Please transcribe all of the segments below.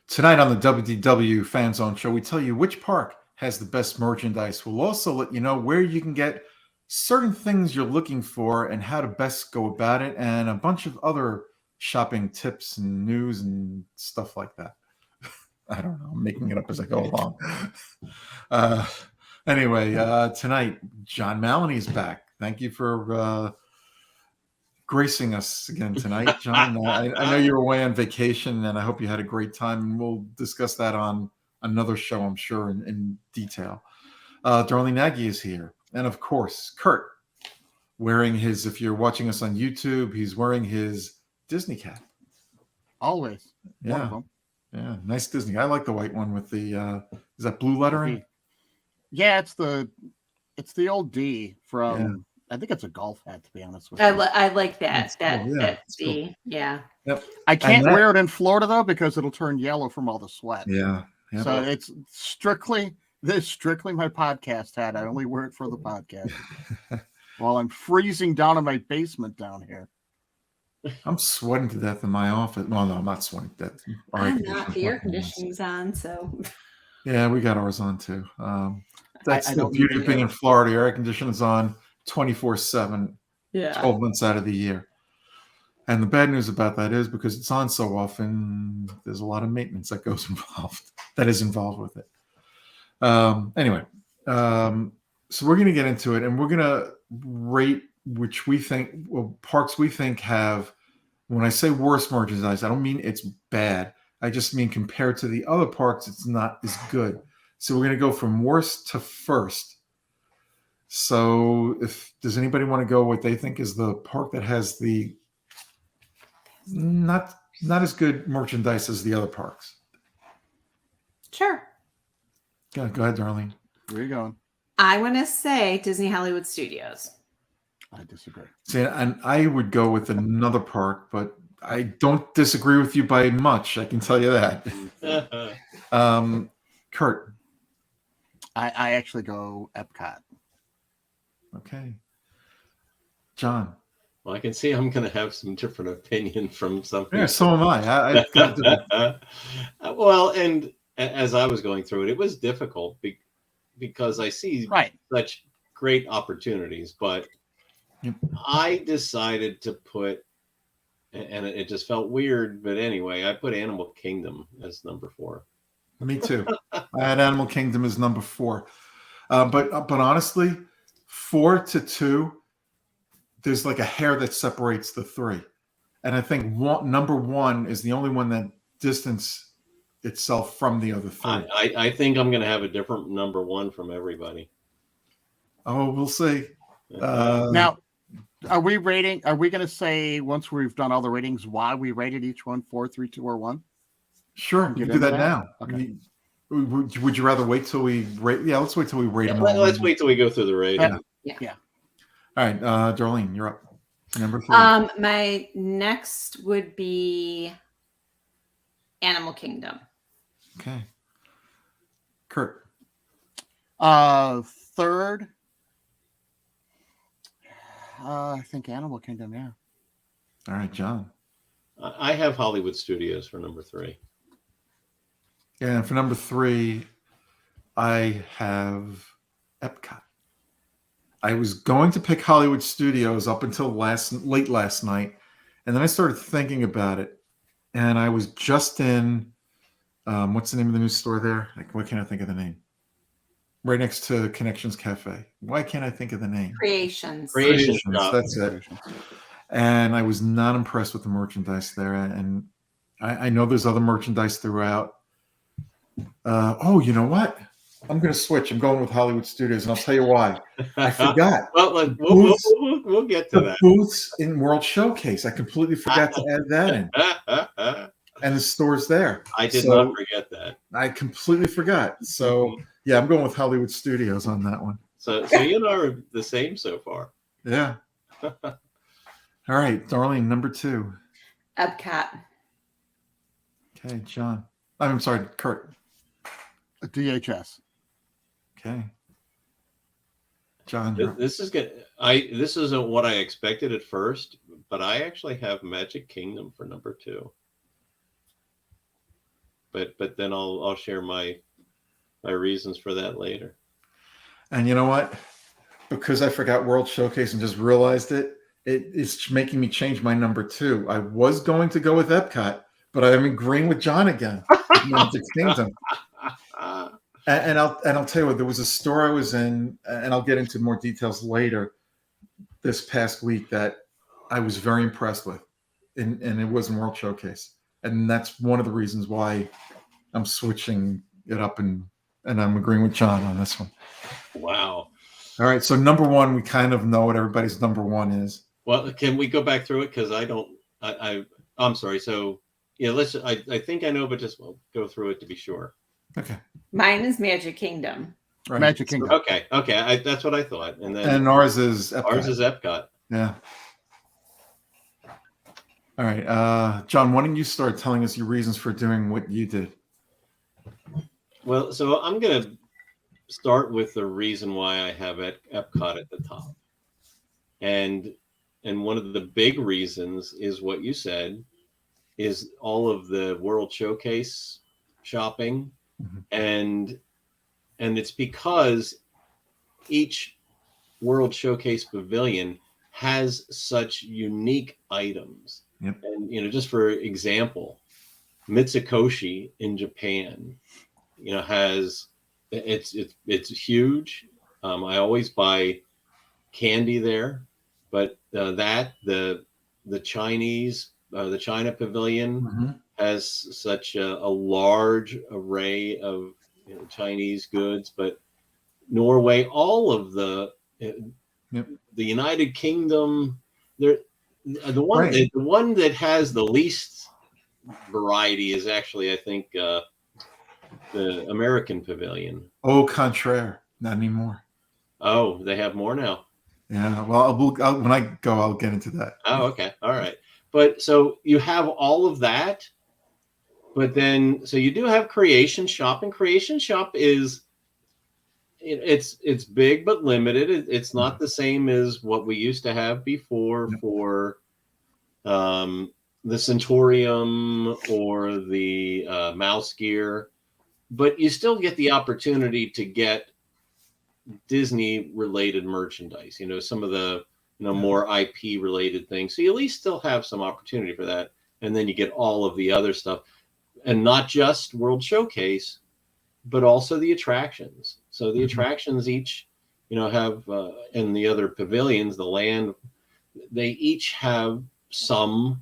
Tonight on the WDW Fan Zone Show, we tell you which park has the best merchandise. We'll also let you know where you can get certain things you're looking for and how to best go about it, and a bunch of other shopping tips and news and stuff like that. I don't know. I'm making it up as I go along. Anyway, tonight, John Maloney is back. Thank you for gracing us again tonight, John. I know you were away on vacation, and I hope you had a great time. And we'll discuss that on another show, I'm sure, in detail. Darlene Nagy is here. And, of course, Kurt, wearing his, if you're watching us on YouTube, he's wearing his Disney cap. Always. Yeah. One of them. Yeah, nice Disney. I like the white one with the, is that blue lettering? Yeah, it's the old D from, I think it's a golf hat, to be honest with you. I like that. That's D. cool. Yeah. Yep. I can't wear it in Florida, though, because it'll turn yellow from all the sweat. Yeah. Yep. So it's strictly my podcast hat. I only wear it for the podcast. While I'm freezing down in my basement down here. I'm sweating to death in my office. Well, no, I'm not sweating to death. I'm not. The air conditioning's on, so. Yeah, we got ours on too. That's the beauty of being in Florida. Air conditioning is on 24/7, 12 months out of the year. And the bad news about that is because it's on so often, there's a lot of maintenance that is involved with it. Anyway, so we're going to get into it, and we're going to rate which we think, parks we think have, when I say worst merchandise, I don't mean it's bad. I just mean compared to the other parks, it's not as good. So we're going to go from worst to first. So does anybody want to go what they think is the park that has the not as good merchandise as the other parks? Sure. Yeah, go ahead, Darlene. Where are you going? I want to say Disney Hollywood Studios. I disagree. See, and I would go with another park, but I don't disagree with you by much. I can tell you that. Kurt. I actually go Epcot. Okay. John. Well, I can see I'm going to have some different opinion from some people. Yeah, so am I. Well, and as I was going through it, it was difficult because I see such great opportunities, but I decided to put, and it just felt weird, but anyway, I put Animal Kingdom as number 4. Me too. I had Animal Kingdom as number 4. But honestly, 4 to 2, there's like a hair that separates the 3. And I think number 1 is the only one that distance itself from the other 3. I think I'm going to have a different number 1 from everybody. Oh, we'll see. Now, are we going to say, once we've done all the ratings, why we rated each one 4, 3, 2, or 1? Sure, we can do that now. Okay. Would you rather wait till we rate? Yeah, let's wait till we rate them all. Let's wait till we go through the rating. Yeah. All right, Darlene, you're up. Number 3. My next would be Animal Kingdom. Okay. Kurt. Third. I think Animal Kingdom, yeah. All right, John. I have Hollywood Studios for number 3. Yeah, and for number 3, I have Epcot. I was going to pick Hollywood Studios up until late last night, and then I started thinking about it, and I was just in, what's the name of the new store there? Like, why can't I think of the name? Right next to Connections Cafe. Why can't I think of the name? Creations. That's it. And I was not impressed with the merchandise there. And I know there's other merchandise throughout. You know what? I'm going to switch. I'm going with Hollywood Studios, and I'll tell you why. I forgot. We'll get to that. Booths in World Showcase. I completely forgot to add that in. And the store's there. I did not forget that. I completely forgot. So, yeah, I'm going with Hollywood Studios on that one. So you and I are the same so far. Yeah. All right, Darlene, number 2. Epcot. Okay, John. I'm sorry, Kurt. DHS. Okay. John. This is good. This isn't what I expected at first, but I actually have Magic Kingdom for number 2. but then I'll share my reasons for that later. And you know what? Because I forgot World Showcase and just realized it is making me change my number 2. I was going to go with Epcot, but I'm agreeing with John again. Magic Kingdom. And I'll tell you what, there was a store I was in, and I'll get into more details later this past week that I was very impressed with. And it was in World Showcase. And that's one of the reasons why I'm switching it up, and I'm agreeing with John on this one. Wow. All right. So number 1, we kind of know what everybody's number 1 is. Well, can we go back through it? Because I'm sorry. So yeah, I think I know, but just go through it to be sure. Okay. Mine is Magic Kingdom. Right. Magic Kingdom. Okay. That's what I thought. And ours is Epcot. Ours is Epcot. Yeah. All right. John, why don't you start telling us your reasons for doing what you did? Well, so I'm going to start with the reason why I have Epcot at the top. And one of the big reasons is what you said, is all of the World Showcase shopping. Mm-hmm. And it's because each World Showcase pavilion has such unique items. Yep. And just for example, Mitsukoshi in Japan, has it's huge. I always buy candy there, but the Chinese the China pavilion mm-hmm. has such a large array of Chinese goods, but Norway, all of the United Kingdom, the one that has the least variety is actually, I think, the American pavilion. Au contraire, not anymore. Oh, they have more now. Yeah, well, when I go, I'll get into that. Oh, okay, all right. But so you have all of that, but then so you do have Creation Shop, and Creation Shop is it's big but limited. It's not the same as what we used to have before for the Centurium or the Mouse Gear, but you still get the opportunity to get Disney related merchandise. Some of the more IP related things. So you at least still have some opportunity for that. And then you get all of the other stuff, and not just World Showcase, but also the attractions. So the attractions each, have, and the other pavilions, the land, they each have some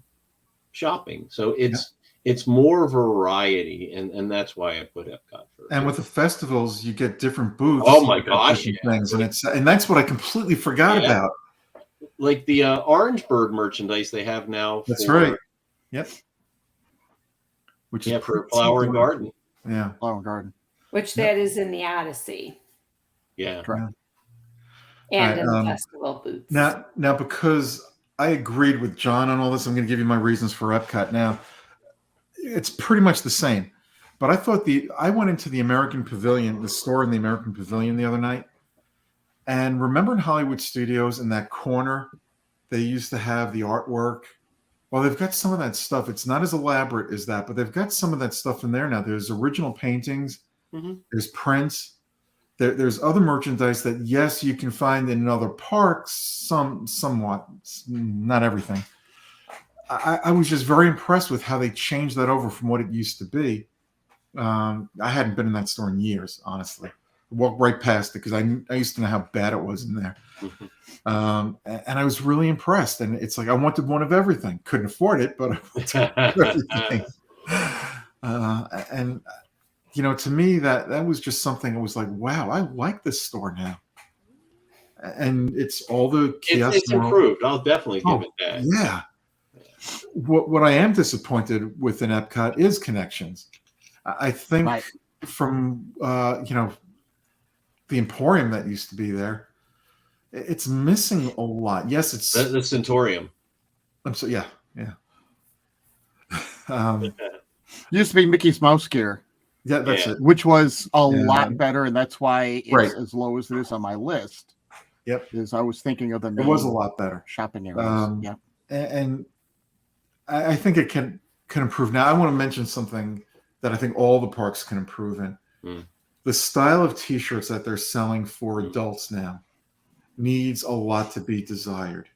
shopping. So it's more variety. And that's why I put Epcot first. And with the festivals, you get different booths. Oh my gosh. Things. And that's what I completely forgot about. Like the Orange Bird merchandise they have now. That's right. Yep. Which is for Flower and Garden. Yeah. Flower and Garden. Which that is in the Odyssey. Yeah. Right. And in the festival booths. Now, because I agreed with John on all this, I'm going to give you my reasons for Epcot. Now, it's pretty much the same. But I went into the American Pavilion, the store in the American Pavilion the other night. And remember in Hollywood Studios, in that corner, they used to have the artwork. Well, they've got some of that stuff. It's not as elaborate as that, but they've got some of that stuff in there now. There's original paintings. Mm-hmm. There's prints. There's other merchandise that, yes, you can find in other parks, somewhat, not everything. I was just very impressed with how they changed that over from what it used to be. I hadn't been in that store in years, honestly. I walked right past it because I used to know how bad it was in there. And I was really impressed. And it's like I wanted one of everything. Couldn't afford it, but I wanted everything. And to me, that was just something. I was like, wow, I like this store now. And it's all the kiosks. It's improved. I'll definitely give it that. Yeah. What I am disappointed with in Epcot is Connections. I think from the Emporium that used to be there, it's missing a lot. Yes, it's the Centurium. I'm so yeah. Used to be Mickey's Mouse Gear. Yeah, that's it. Which was a lot better, and that's why it's as low as it is on my list. Yep. Is I was thinking of the it was a lot better shopping areas. And I think it can improve. Now I want to mention something that I think all the parks can improve in. The style of t-shirts that they're selling for adults now needs a lot to be desired.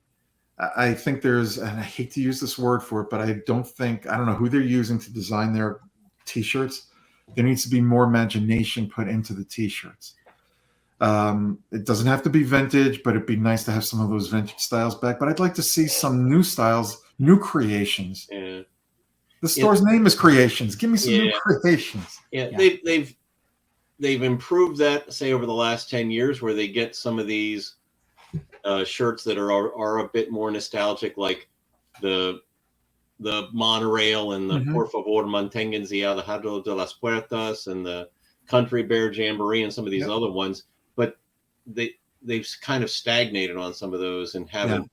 I think there's, and I hate to use this word for it, but I don't know who they're using to design their t-shirts. There needs to be more imagination put into the t-shirts. It doesn't have to be vintage, but it'd be nice to have some of those vintage styles back. But I'd like to see some new styles, new creations. Yeah. The store's name is Creations. Give me some new creations. Yeah, they've improved that, say, over the last 10 years, where they get some of these shirts that are a bit more nostalgic, like the monorail and the Por favor manténganse alejado de las puertas and the Country Bear Jamboree and some of these other ones. But they've kind of stagnated on some of those and haven't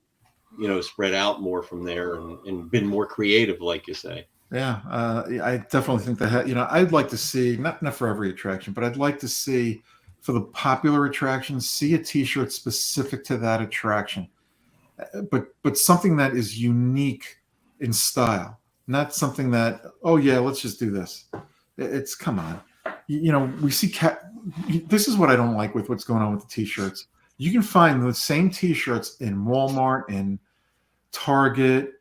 spread out more from there and been more creative, like you say. Yeah, I definitely think that, I'd like to see, not for every attraction, but I'd like to see, for the popular attractions, see a t-shirt specific to that attraction. But something that is unique in style, not something that, let's just do this. It's, come on. We see, this is what I don't like with what's going on with the t-shirts. You can find the same t-shirts in Walmart, in Target,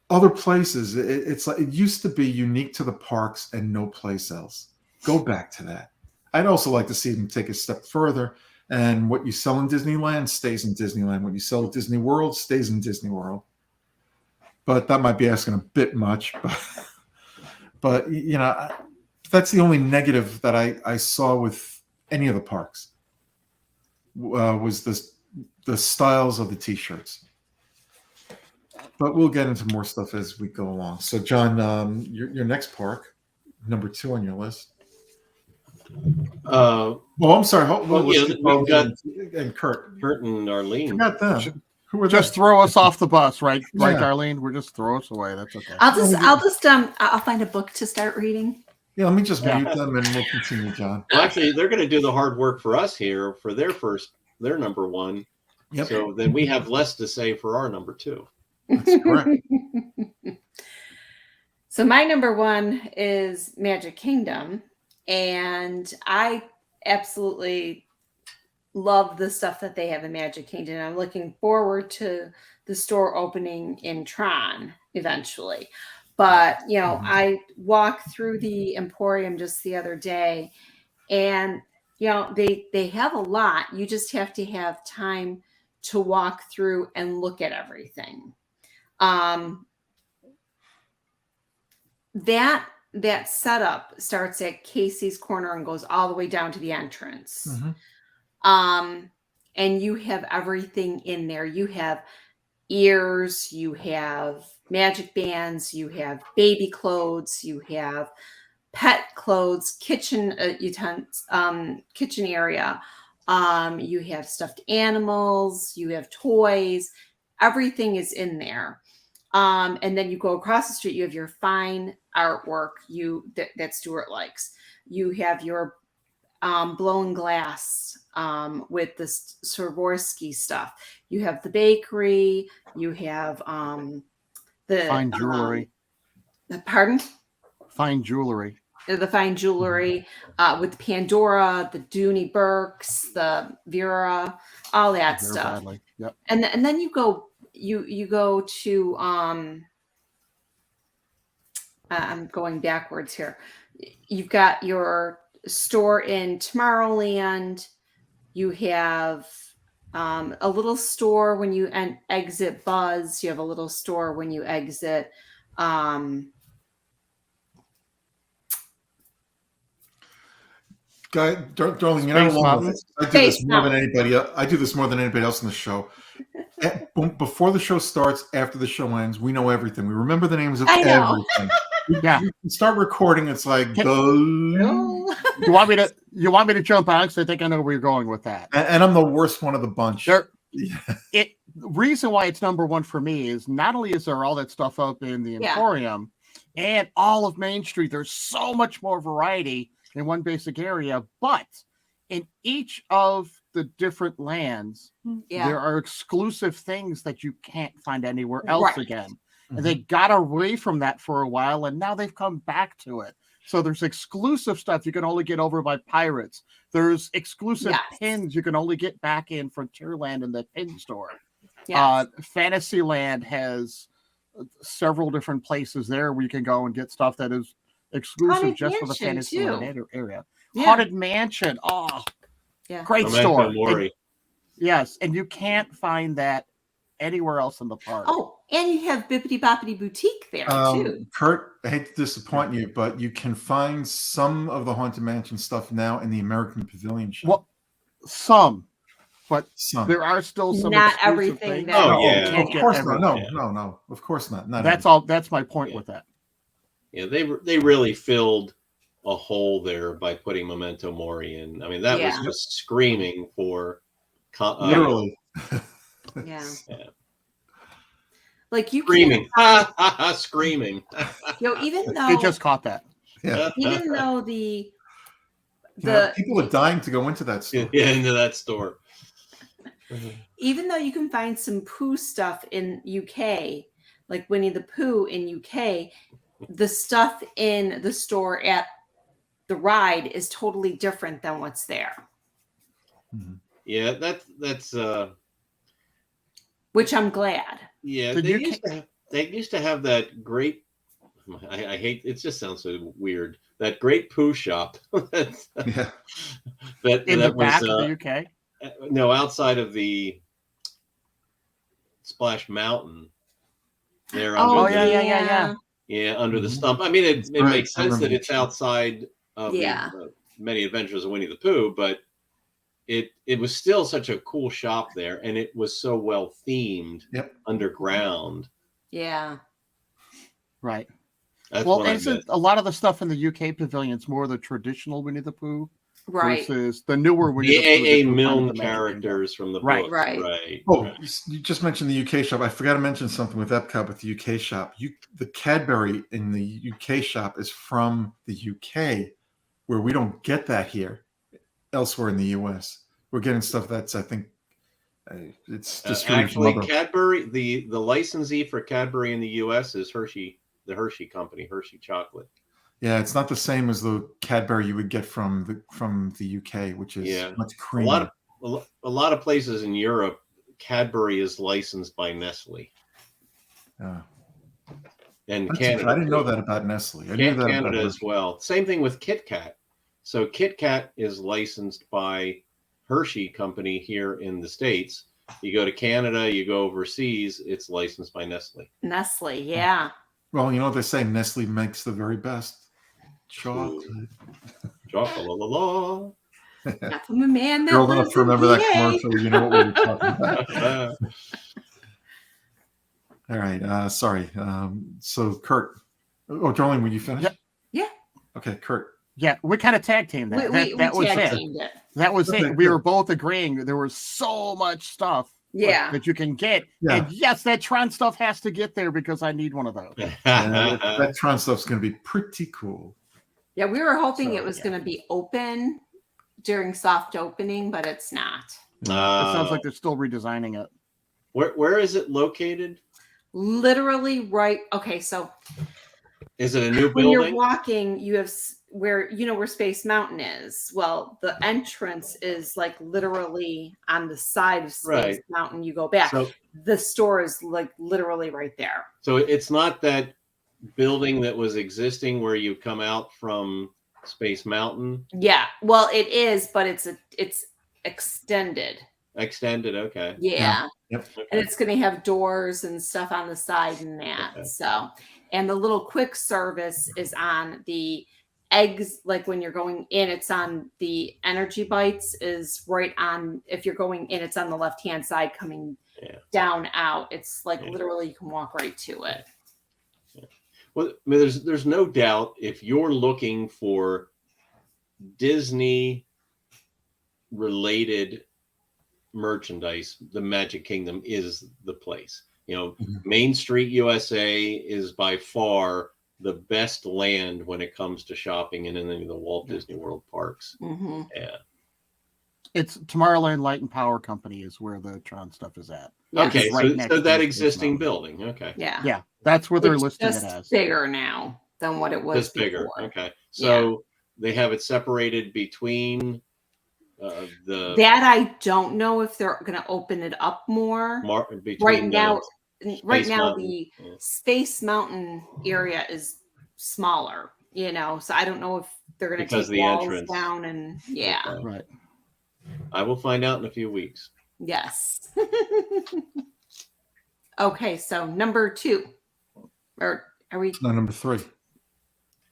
other places. It's like, it used to be unique to the parks and no place else. Go back to that. I'd also like to see them take a step further, and what you sell in Disneyland stays in Disneyland. What you sell at Disney World stays in Disney World. But that might be asking a bit much. But that's the only negative that I saw with any of the parks, was the styles of the t-shirts. But we'll get into more stuff as we go along. So, John, your next park, number 2 on your list. I'm sorry. We've got and Kurt and Arlene. Forgot them. Who were just throw us off the bus, right? Yeah. Right, Arlene? We're just throw us away. That's okay. I'll find a book to start reading. Yeah, let me just mute them and we'll continue, John. Well, actually, they're going to do the hard work for us here for their number 1. Yep. So then we have less to say for our number 2. That's correct. So my number 1 is Magic Kingdom, and I absolutely love the stuff that they have in Magic Kingdom. I'm looking forward to the store opening in Tron eventually. But, I walked through the Emporium just the other day, and, they have a lot. You just have to have time to walk through and look at everything. That setup starts at Casey's Corner and goes all the way down to the entrance. And you have everything in there. You have ears, you have magic bands, you have baby clothes, you have pet clothes, kitchen utensils, kitchen area. You have stuffed animals, you have toys. Everything is in there. And then you go across the street, you have your fine artwork that Stuart likes. You have your blown glass with the Swarovski stuff. You have the bakery. You have the fine jewelry. Pardon? Fine jewelry. The fine jewelry with the Pandora, the Dooney Burks, the Vera, all that Very stuff. badly. Yep. And then you go to I'm going backwards here. You've got your store in Tomorrowland. You have a little store when you exit Buzz. You have a little store when you exit Darling, you're not alone with this. I do this more than anybody else. I do this more than anybody else in the show. Before the show starts, after the show ends, we know everything. We remember the names of everything. Yeah. You start recording, it's like you want me to jump out because I think I know where you're going with that. And I'm the worst one of the bunch. The reason why it's number 1 for me is not only is there all that stuff up in the Emporium and all of Main Street, there's so much more variety in one basic area, but in each of the different lands, there are exclusive things that you can't find anywhere else again. and they got away from that for a while, and now they've come back to it. So there's exclusive stuff you can only get over by pirates. There's exclusive pins you can only get back in Frontierland in the pin store. Yes. Fantasyland has several different places there where you can go and get stuff that is exclusive Haunted just Mansion for the Fantasyland area. Yeah. Haunted Mansion. Oh, great store. And, yes, and you can't find that anywhere else in the park. Oh, and you have Bippity Boppity Boutique there too. Kurt, I hate to disappoint you, but you can find some of the Haunted Mansion stuff now in the American Pavilion shop. Well, some, but there are still some. Not everything. Oh yeah, of course not. No, of course not. That's all. That's my point with that. Yeah, they really filled a hole there by putting Memento Mori in. I mean, that was just screaming for literally. Yeah. Like you screaming, screaming. Even though they just caught that. Yeah. Even though the people are dying to go into that store. Yeah, into that store. Even though you can find some Pooh stuff in UK, like Winnie the Pooh in UK, the stuff in the store at the ride is totally different than what's there. Yeah, that's which I'm glad. Yeah, they used to have that great. I hate it. Just sounds so weird. That great Pooh shop. That in the back of the UK. No, outside of the Splash Mountain. There. Yeah, under the stump. I mean, it makes sense that it's outside of many adventures of Winnie the Pooh, but it was still such a cool shop there, and it was so well themed underground. Yeah. Right. Isn't a lot of the stuff in the UK pavilions more the traditional Winnie the Pooh? Right. Versus the newer Winnie the Pooh. A.A. Milne characters from the book. Right. Oh, you just mentioned the UK shop. I forgot to mention something with Epcot with the UK shop. The Cadbury in the UK shop is from the UK, where we don't get that here. Elsewhere in the U.S., we're getting stuff that's, I think, it's distributed. Actually, Cadbury, the licensee for Cadbury in the U.S. is Hershey, the Hershey company, Hershey Chocolate. Yeah, it's not the same as the Cadbury you would get from the UK, which is much creamier. A lot of places in Europe, Cadbury is licensed by Nestle. And Canada. I didn't know that about Nestle. I knew that Canada about as well. Same thing with Kit Kat. So Kit Kat is licensed by Hershey Company here in the States. You go to Canada, you go overseas, it's licensed by Nestle. Nestle, yeah. Well, you know what they say, Nestle makes the very best chocolate. Chocolate, la la la. Not from a man that You're old enough to remember that commercial. You know what we were talking about. All right. Sorry. So, Kurt. Oh, Jolene, were you finished? Yeah. Okay, Kurt. Yeah, we kind of tag teamed that. That was it. That was it. We were both agreeing there was so much stuff that you can get. Yeah. And yes, that Tron stuff has to get there because I need one of those. That Tron stuff's going to be pretty cool. Yeah, we were hoping it was going to be open during soft opening, but it's not. It sounds like they're still redesigning it. Where is it located? Literally right. Okay, so is it a new building? When you're walking, you have where Space Mountain is. Well, the entrance is like literally on the side of Space Mountain. You go back. So, the store is like literally right there. So it's not that building that was existing where you come out from Space Mountain. Yeah, well, it is, but it's extended. Extended, okay. Yeah. Yep. Okay. And it's going to have doors and stuff on the side and that. Okay. So, and the little quick service is on the eggs. Like when you're going in, it's on the Energy Bites is right on. If you're going in, it's on the left-hand side coming down out. It's like literally you can walk right to it. Yeah. Well, I mean, there's no doubt if you're looking for Disney related merchandise, the Magic Kingdom is the place. Main Street USA is by far the best land when it comes to shopping in any of the Walt Disney World parks. Mm-hmm. Yeah. It's Tomorrowland Light and Power Company is where the Tron stuff is at. Okay, right so that existing building. Okay. Yeah, that's where they're listing it as. Bigger now than what it was before. Bigger. Okay, so they have it separated between the. That I don't know if they're going to open it up more. Right now, the Space Mountain area is smaller. So I don't know if they're going to take the walls entrance down and Right. I will find out in a few weeks. Yes. Okay, so number 2, or are we? No, number 3.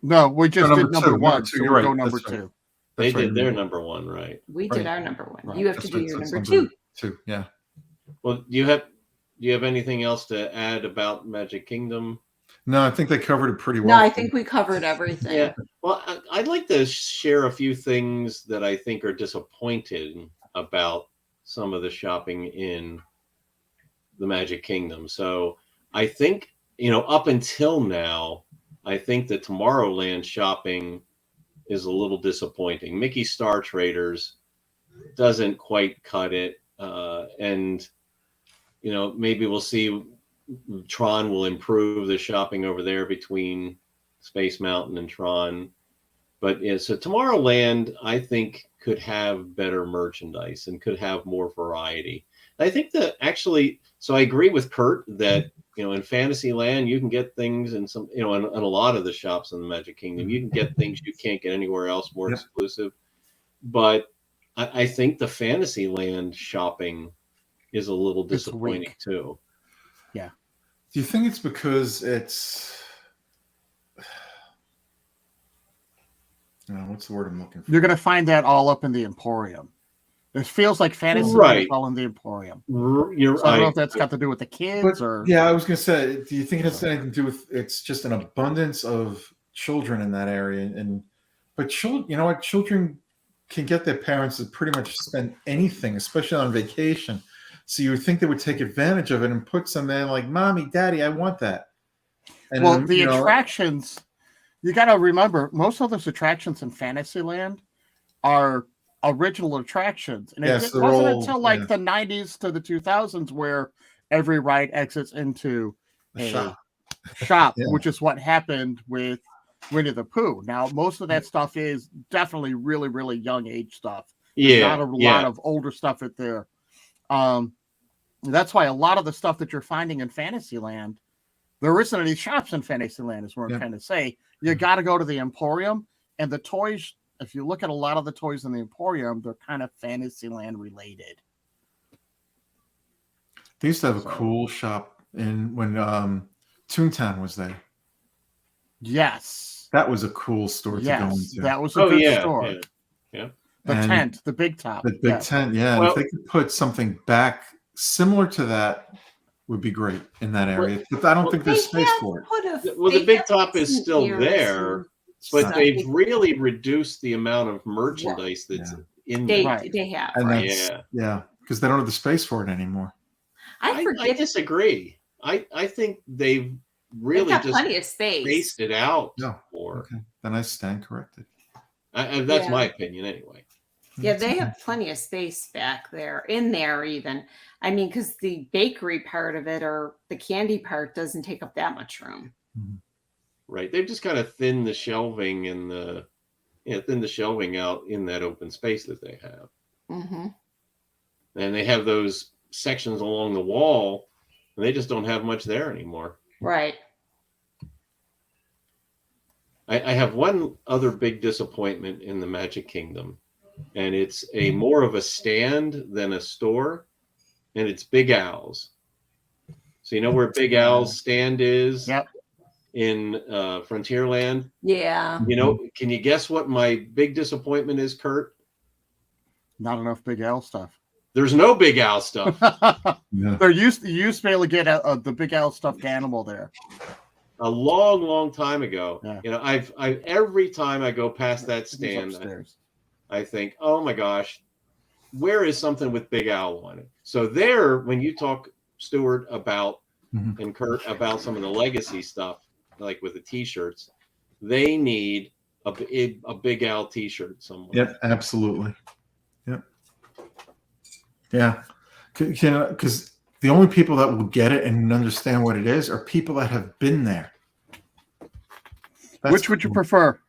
No, we just did number 1. So you're right. Go number 2. They did their number 1, right? We did our number 1. Right. You have to do your number 2. 2, yeah. Well, do you have anything else to add about Magic Kingdom? No, I think they covered it pretty well. No, I think we covered everything. Yeah. Well, I'd like to share a few things that I think are disappointing about some of the shopping in the Magic Kingdom. So I think, up until now, I think the Tomorrowland shopping is a little disappointing. Mickey Star Traders doesn't quite cut it. And, maybe we'll see Tron will improve the shopping over there between Space Mountain and Tron. But so Tomorrowland, I think, could have better merchandise and could have more variety. I think that actually, so I agree with Kurt that, in Fantasyland, you can get things in some, in a lot of the shops in the Magic Kingdom, you can get things you can't get anywhere else, more exclusive. But I think the Fantasyland shopping is a little disappointing too. Yeah. Do you think it's because it's what's the word I'm looking for? You're going to find that all up in the Emporium. It feels like Fantasyland is all in the Emporium. You're so I don't know if that's got to do with the kids or. Yeah, I was going to say, do you think it has anything to do with it's just an abundance of children in that area? But children, you know what? Children can get their parents to pretty much spend anything, especially on vacation. So you would think they would take advantage of it and put some there like, Mommy, Daddy, I want that. And well, the attractions, you got to remember, most of those attractions in Fantasyland are original attractions. And it wasn't until like the 90s to the 2000s where every ride exits into a shop, which is what happened with Winnie the Pooh. Now, most of that stuff is definitely really, really young age stuff. There's not a lot of older stuff at there. That's why a lot of the stuff that you're finding in Fantasyland, there isn't any shops in Fantasyland, is what I'm trying to say. You got to go to the Emporium, and the toys, if you look at a lot of the toys in the Emporium, they're kind of Fantasyland related. They used to have a cool shop when Toontown was there. Yes. That was a cool store to go into. That was a good store. Yeah. The tent, the big top. The big tent, Well, if they could put something back similar to that, would be great in that area. But I don't think there's space for it. Well, the big top is still there, but they've really reduced the amount of merchandise that's in there. They have, and because they don't have the space for it anymore. I disagree. I think they've really just plenty of space. Spaced it out. Okay. Then I stand corrected. That's my opinion anyway. Yeah, they have plenty of space back there, in there even. I mean, because the bakery part of it or the candy part doesn't take up that much room. Right. They've just kind of thinned the shelving and thinned the shelving out in that open space that they have. Mm-hmm. And they have those sections along the wall, and they just don't have much there anymore. Right. I have one other big disappointment in the Magic Kingdom, and it's more of a stand than a store, and it's Big Al's. So you know where Big Al's stand is? Yep. In Frontierland? Yeah. Can you guess what my big disappointment is, Kurt? Not enough Big Al stuff. There's no Big Al stuff. There used to be able to get the Big Al stuffed animal there. A long, long time ago. Yeah. I've every time I go past that stand, I think, oh my gosh, where is something with Big Al on it? So there, when you talk, Stuart, about and Kurt about some of the legacy stuff, like with the T-shirts, they need a Big Al T-shirt somewhere. Yep, absolutely. Yep. Yeah, because the only people that will get it and understand what it is are people that have been there. Which would you prefer?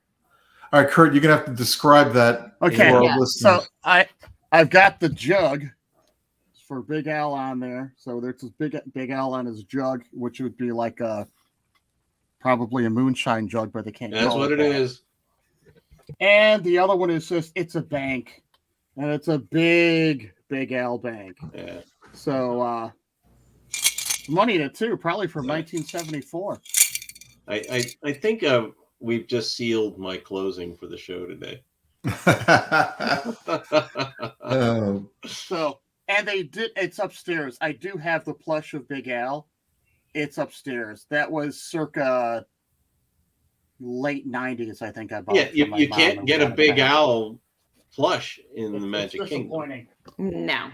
All right, Kurt, you're gonna have to describe that. Okay, so I've got the jug for Big Al on there. So there's this Big Al on his jug, which would be like probably a moonshine jug, but they can't. That's what it is. And the other one is just it's a bank, and it's a Big Al bank. Yeah. So money in it too, probably from 1974. I think we've just sealed my closing for the show today. So, and it's upstairs. I do have the plush of Big Al. It's upstairs. That was circa late 90s, I think I bought. Yeah, you can't get a Big Al plush in the Magic Kingdom. No.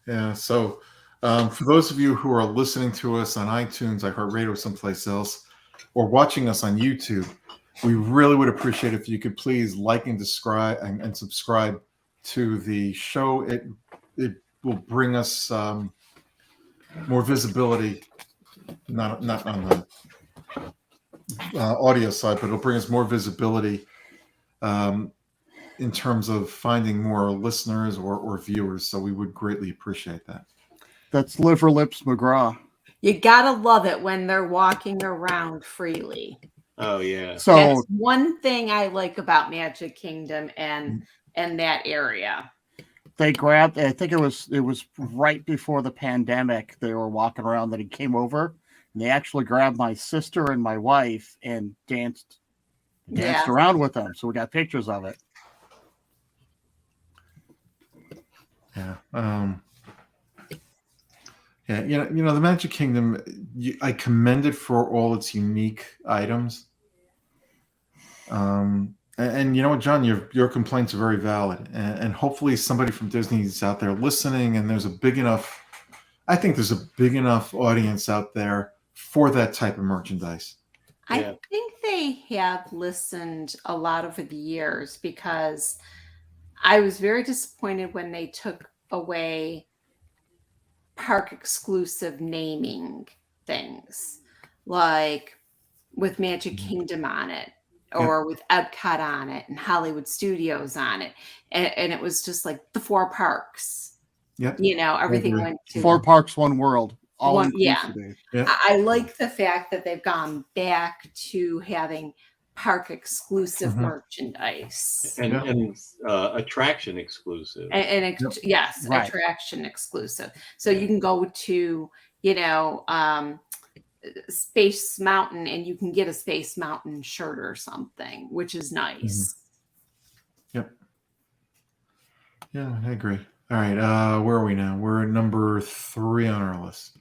Yeah, so for those of you who are listening to us on iTunes, iHeartRadio, someplace else, or watching us on YouTube, we really would appreciate if you could please like and subscribe to the show. It will bring us more visibility, not on the audio side, but it'll bring us more visibility in terms of finding more listeners or viewers. So we would greatly appreciate that. That's Liver Lips McGraw. You gotta love it when they're walking around freely. Oh yeah. So that's one thing I like about Magic Kingdom and that area. They grabbed. I think it was right before the pandemic. They were walking around. That he came over, and they actually grabbed my sister and my wife and danced around with them. So we got pictures of it. Yeah. Yeah, you know, the Magic Kingdom, I commend it for all its unique items. And you know what, John, your complaints are very valid. And hopefully somebody from Disney is out there listening, and there's a big enough audience out there for that type of merchandise. I think they have listened a lot over the years, because I was very disappointed when they took away park exclusive naming things, like with Magic Kingdom on it, or with Epcot on it, and Hollywood Studios on it, and it was just like the 4 parks. Yeah, you know, everything went to 4 parks, 1 world. Yeah. I like the fact that they've gone back to having park exclusive merchandise and attraction exclusive, yes, attraction exclusive. So you can go to, you know, Space Mountain, and you can get a Space Mountain shirt or something, which is nice. Yep. Yeah, I agree. All right, where are we now? We're at number 3 on our list.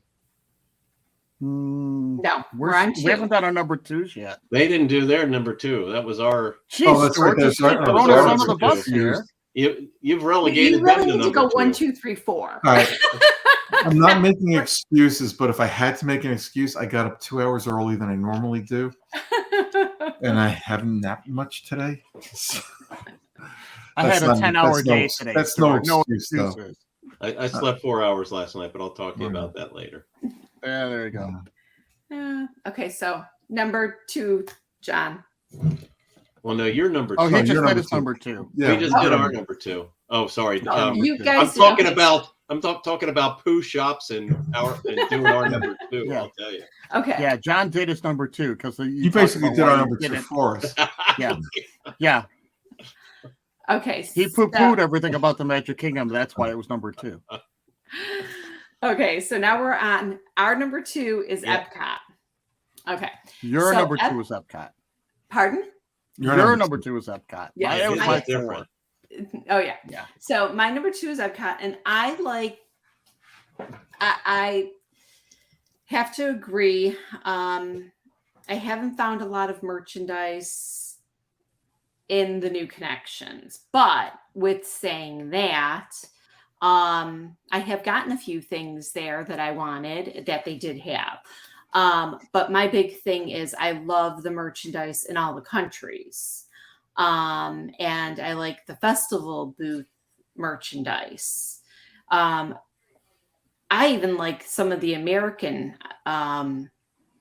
No, we're on 2. We haven't done our number 2s yet. They didn't do their number 2. That was our. Jeez, that's right. There's throwing us under the bus here. You've relegated. You really them to need to go 2. 1, 2, 3, 4. All right. I'm not making excuses, but if I had to make an excuse, I got up 2 hours early than I normally do, and I haven't napped much today. I had a 10-hour day today. That's no excuse, though. I slept 4 hours last night, but I'll talk to you about that later. Yeah, there you go. Okay, so number 2, John. Well, no, you're number 2. Oh, he just did his number 2. Yeah, we just did our number 2. Oh, sorry. You guys. I'm talking about poo shops and doing our number 2. Yeah. I'll tell you. Okay. Yeah, John did his number 2 because you basically did our number 2 for us. Yeah. Okay. He poo-pooed everything about the Magic Kingdom. That's why it was number 2. Okay, so now we're on our number 2 is Epcot. Okay. Your number 2 is Epcot. Pardon? Your number 2 is Epcot. Yeah, it was my 4. Oh yeah. So my number 2 is Epcot, and I have to agree. I haven't found a lot of merchandise in the new connections, but with saying that, I have gotten a few things there that I wanted that they did have. But my big thing is I love the merchandise in all the countries. And I like the festival booth merchandise. I even like some of the American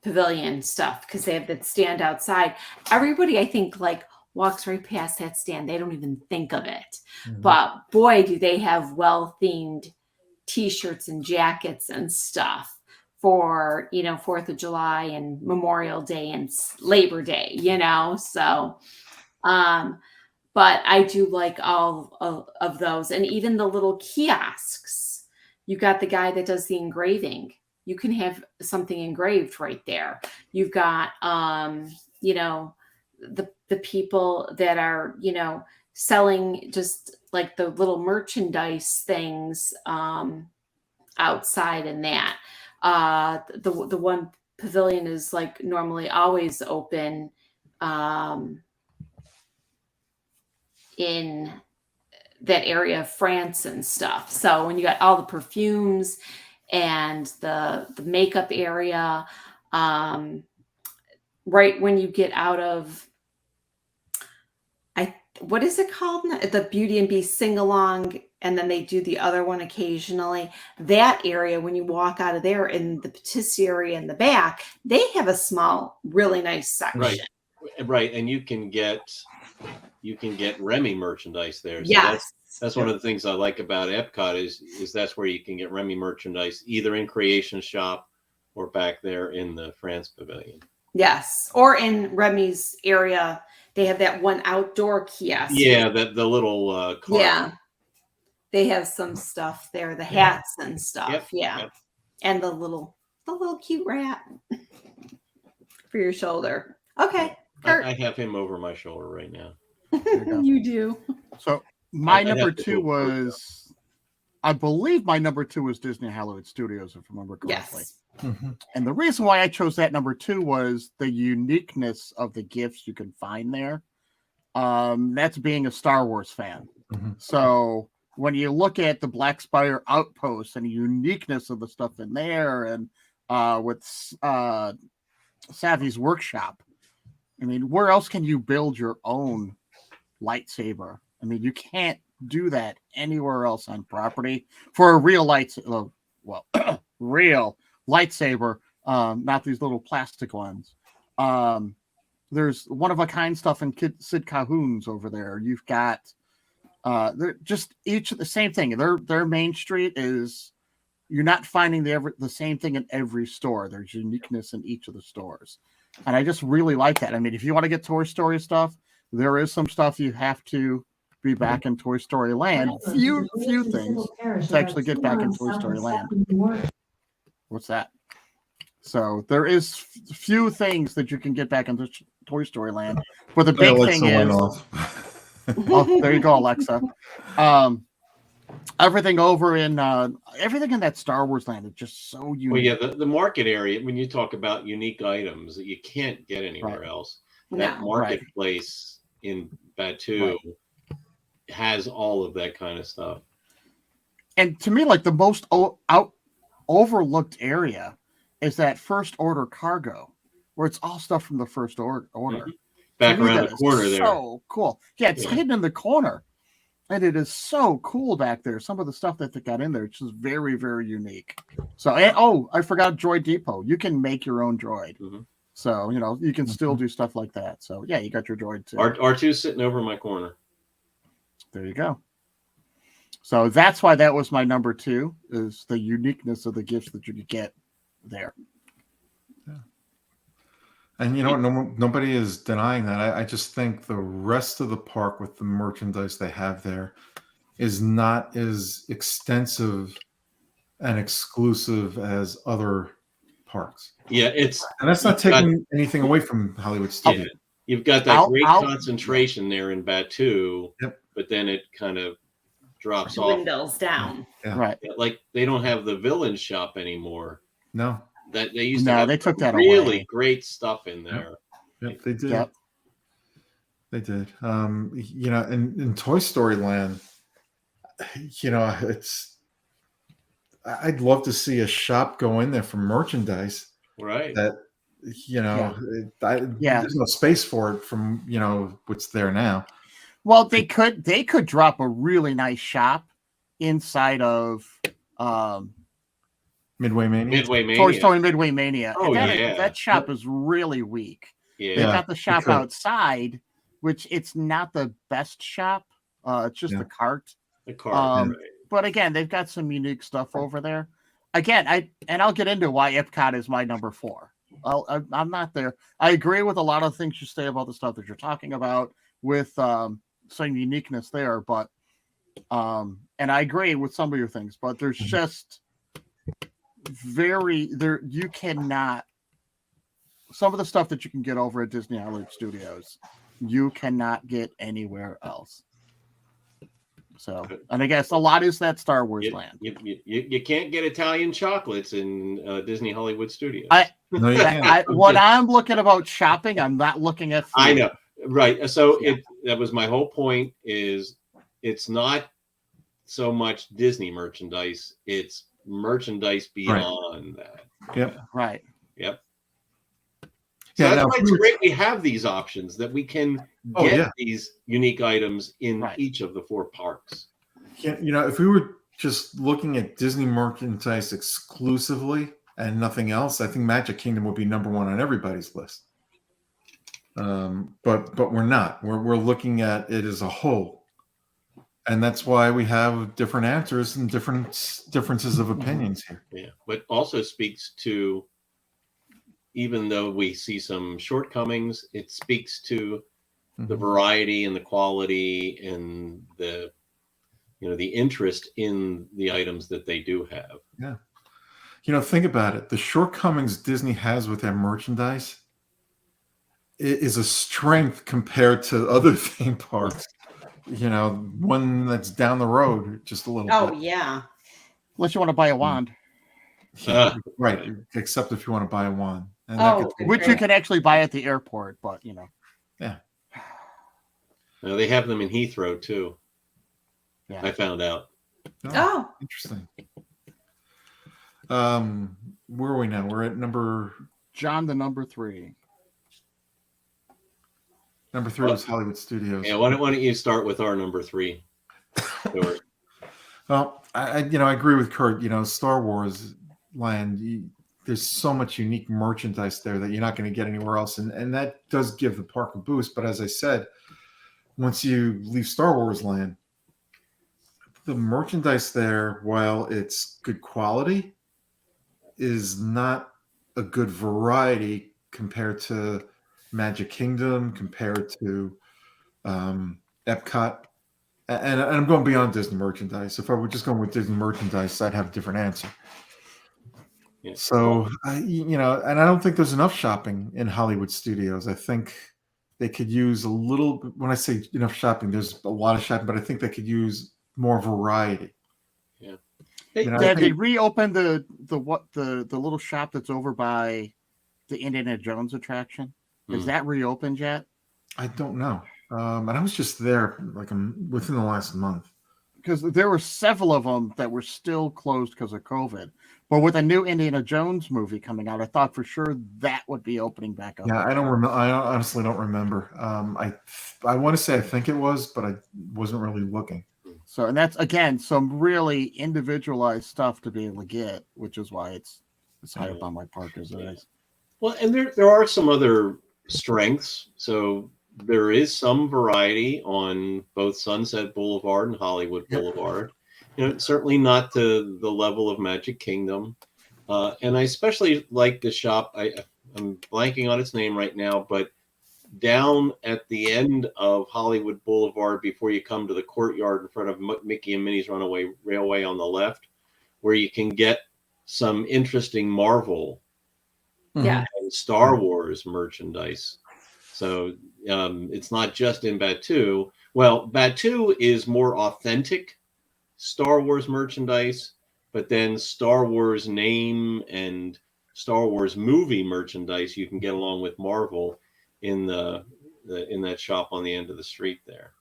pavilion stuff because they have that stand outside. Everybody, I think, like walks right past that stand. They don't even think of it. But boy, do they have well-themed T-shirts and jackets and stuff for, 4th of July and Memorial Day and Labor Day, So, but I do like all of those. And even the little kiosks. You got the guy that does the engraving. You can have something engraved right there. You've got, the people that are, selling just like the little merchandise things outside and that. The one pavilion is like normally always open in that area of France and stuff. So when you got all the perfumes and the makeup area, right when you get out of what is it called? The Beauty and Beast sing along, and then they do the other one occasionally. That area, when you walk out of there in the patisserie in the back, they have a small, really nice section. Right, and you can get Remy merchandise there. So yes, that's one of the things I like about Epcot is that's where you can get Remy merchandise either in Creation Shop or back there in the France Pavilion. Yes, or in Remy's area. They have that one outdoor kiosk. Yeah, the little cart. Yeah, they have some stuff there, the hats and stuff. Yep. And the little cute rat for your shoulder. Okay, Kurt. I have him over my shoulder right now. You do. So my number 2 was, I believe my number 2 was Disney Hollywood Studios, if I remember correctly. Yes. And the reason why I chose that number 2 was the uniqueness of the gifts you can find there. That's being a Star Wars fan. So when you look at the Black Spire Outpost and the uniqueness of the stuff in there, and with Savvy's workshop, I mean, where else can you build your own lightsaber? I mean, you can't do that anywhere else on property for a real lightsaber. Well, real lightsaber, not these little plastic ones. There's one-of-a-kind stuff in Sid Cahoon's over there. You've got they're just each the same thing. Their main street is, you're not finding the same thing in every store. There's uniqueness in each of the stores, and I just really like that. I mean, if you want to get Toy Story stuff, there is some stuff you have to be back in Toy Story Land. Few things to actually get back in Toy Story Land. What's that? So there is few things that you can get back into Toy Story Land. But the big thing is, oh, there you go, Alexa. Everything over in everything in that Star Wars land is just so unique. Well, yeah, the market area, when you talk about unique items that you can't get anywhere else, that marketplace in Batuu has all of that kind of stuff. And to me, like the most overlooked area is that First Order cargo, where it's all stuff from the First Order. Back around the corner there. So cool. Yeah, it's hidden in the corner. And it is so cool back there. Some of the stuff that they got in there, it's just very, very unique. So, I forgot Droid Depot. You can make your own droid. So, you can still do stuff like that. So, yeah, you got your droid too. R2's sitting over my corner. There you go. So that's why that was my number 2, is the uniqueness of the gifts that you could get there. Yeah. And nobody is denying that. I just think the rest of the park with the merchandise they have there is not as extensive and exclusive as other parks. Yeah, and that's not taking anything away from Hollywood Studios. You've got that great concentration there in Batuu, but then it kind of drops off. Windows down. Yeah. Right. Like they don't have the villain shop anymore. No. That they used to have they took that really away. Great stuff in there. Yep, they did. Yep. They did. In Toy Story Land, I'd love to see a shop go in there for merchandise. Right. That, there's no space for it from, what's there now. Well, they could drop a really nice shop inside of Midway Mania. Toy Story Midway Mania. Oh, that shop is really weak. Yeah. They've got the shop outside, which it's not the best shop. It's just the cart. The cart. Right. But again, they've got some unique stuff over there. Again, I'll get into why Epcot is my number 4. I'm not there. I agree with a lot of things you say about the stuff that you're talking about with some uniqueness there, but and I agree with some of your things, but there's just you cannot, some of the stuff that you can get over at Disney Hollywood Studios, you cannot get anywhere else. So, and I guess a lot is that Star Wars land. You can't get Italian chocolates in Disney Hollywood Studios. What I'm looking about shopping, I'm not looking at food. I know, right? So that was my whole point. Is it's not so much Disney merchandise; it's merchandise beyond that. Yep. Right. Yep. So that's why it's great we have these options that we can get these unique items in each of the 4 parks. Yeah, if we were just looking at Disney merchandise exclusively and nothing else, I think Magic Kingdom would be number 1 on everybody's list. But we're not. We're looking at it as a whole, and that's why we have different answers and differences of opinions here. Yeah, but also speaks to, even though we see some shortcomings, it speaks to the variety and the quality and the interest in the items that they do have. Yeah. Think about it. The shortcomings Disney has with their merchandise is a strength compared to other theme parks. One that's down the road just a little bit. Oh, yeah. Unless you want to buy a wand. Right. Except if you want to buy a wand. And which you can actually buy at the airport, but Yeah. They have them in Heathrow too. Yeah. I found out. Oh. Interesting. Where are we now? We're at number 3. Number 3 was Hollywood Studios. Yeah, why don't you start with our number 3? Well, I agree with Kurt. Star Wars land, there's so much unique merchandise there that you're not going to get anywhere else, and that does give the park a boost. But as I said, once you leave Star Wars land, the merchandise there, while it's good quality, is not a good variety compared to Magic Kingdom, compared to Epcot. And I'm going beyond Disney merchandise. If I were just going with Disney merchandise, I'd have a different answer. Yeah. So, and I don't think there's enough shopping in Hollywood Studios. I think they could use a little, when I say enough shopping, there's a lot of shopping, but I think they could use more variety. Yeah. They reopened the little shop that's over by the Indiana Jones attraction. Is that reopened yet? I don't know. And I was just there within the last month. Because there were several of them that were still closed because of COVID. But with a new Indiana Jones movie coming out, I thought for sure that would be opening back up. Yeah, I don't remember. I honestly don't remember. I want to say I think it was, but I wasn't really looking. So, and that's again some really individualized stuff to be able to get, which is why it's high up on my park as it is. Well, and there are some other strengths. So there is some variety on both Sunset Boulevard and Hollywood Boulevard. Certainly not to the level of Magic Kingdom. And I especially like the shop. I'm blanking on its name right now, but down at the end of Hollywood Boulevard, before you come to the courtyard in front of Mickey and Minnie's Runaway Railway on the left, where you can get some interesting Marvel and Star Wars merchandise. So it's not just in Batuu. Well, Batuu is more authentic Star Wars merchandise, but then Star Wars name and Star Wars movie merchandise you can get along with Marvel in in that shop on the end of the street there.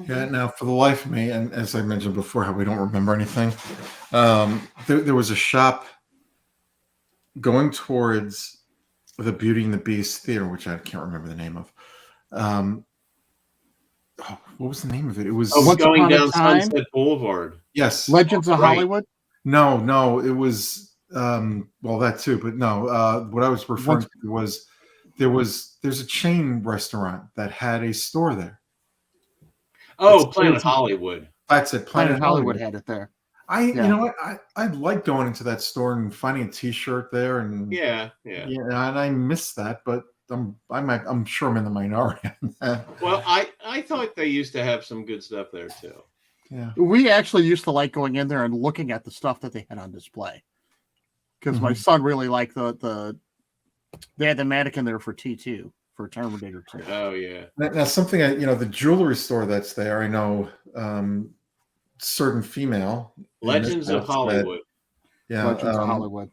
Yeah. Now, for the life of me, and as I mentioned before, how we don't remember anything, there was a shop going towards the Beauty and the Beast theater, which I can't remember the name of. What was the name of it? It was going down Sunset Boulevard. Yes. Legends of Hollywood? No, it was well, that too, but no, what I was referring to was there's a chain restaurant that had a store there. Oh, Planet Hollywood. That's it. Planet Hollywood had it there. You know what? I like going into that store and finding a T-shirt there, and yeah, and I miss that, but I'm sure I'm in the minority. Well, I thought they used to have some good stuff there too. Yeah, we actually used to like going in there and looking at the stuff that they had on display, because my son really liked they had the mannequin there for T2 for Terminator 2. Oh yeah. Now something the jewelry store that's there, I know certain female Legends of Hollywood. Legends of Hollywood.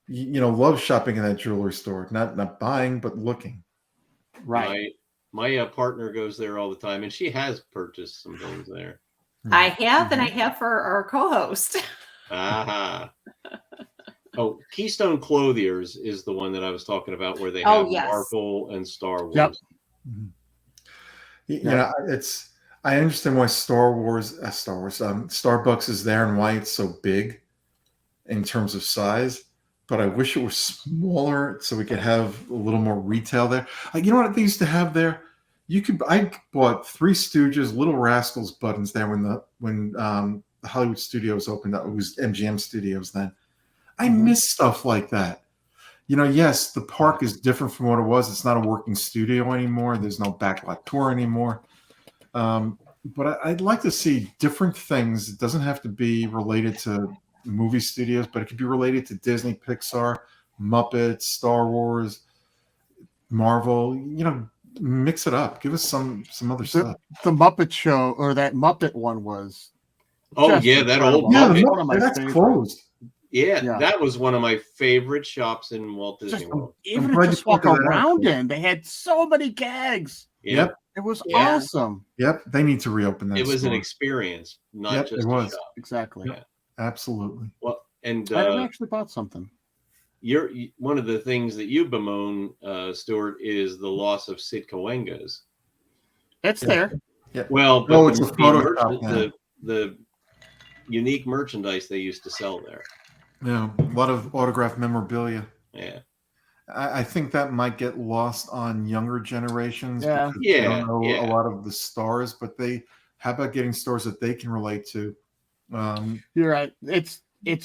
Love shopping in that jewelry store, not buying but looking. Right. My partner goes there all the time, and she has purchased some things there. I have, and I have for our co-host. Aha. Oh, Keystone Clothiers is the one that I was talking about, where they have Marvel and Star Wars. Yep. I understand why Starbucks is there and why it's so big in terms of size, but I wish it was smaller so we could have a little more retail there. You know what they used to have there? I bought Three Stooges, Little Rascals buttons there when the Hollywood Studios opened up. It was MGM Studios then. I miss stuff like that. Yes, the park is different from what it was. It's not a working studio anymore. There's no backlot tour anymore. But I'd like to see different things. It doesn't have to be related to movie studios, but it could be related to Disney, Pixar, Muppets, Star Wars, Marvel. Mix it up. Give us some other stuff. The Muppet Show, or that Muppet one was. That old Muppet. That's closed. Yeah, that was one of my favorite shops in Walt Disney World. Even to just walk around in, they had so many gags. Yep. It was awesome. Yep. They need to reopen that. It was an experience, not just a shop. Exactly. Yep. Absolutely. Well, and I actually bought something. One of the things that you bemoan, Stuart, is the loss of Sid Cahuenga's. It's there. Yeah. Well, but it's a photo. The unique merchandise they used to sell there. Yeah, a lot of autographed memorabilia. Yeah. I think that might get lost on younger generations. Yeah. They don't know a lot of the stars, but how about getting stars that they can relate to? You're right. It's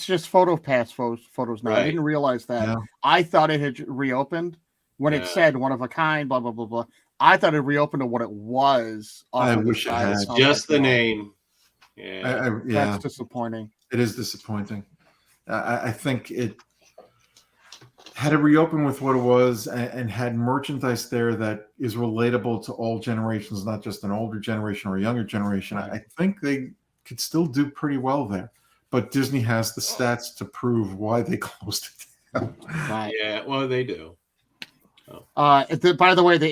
just photos now. Right. I didn't realize that. Yeah. I thought it had reopened when it said one of a kind, blah, blah, blah, blah. I thought it reopened to what it was. I wish it had. Just the name. Yeah. That's disappointing. It is disappointing. I think had it reopened with what it was and had merchandise there that is relatable to all generations, not just an older generation or a younger generation. Right. I think they could still do pretty well there. But Disney has the stats to prove why they closed it down. Right. Yeah, well, they do. By the way, the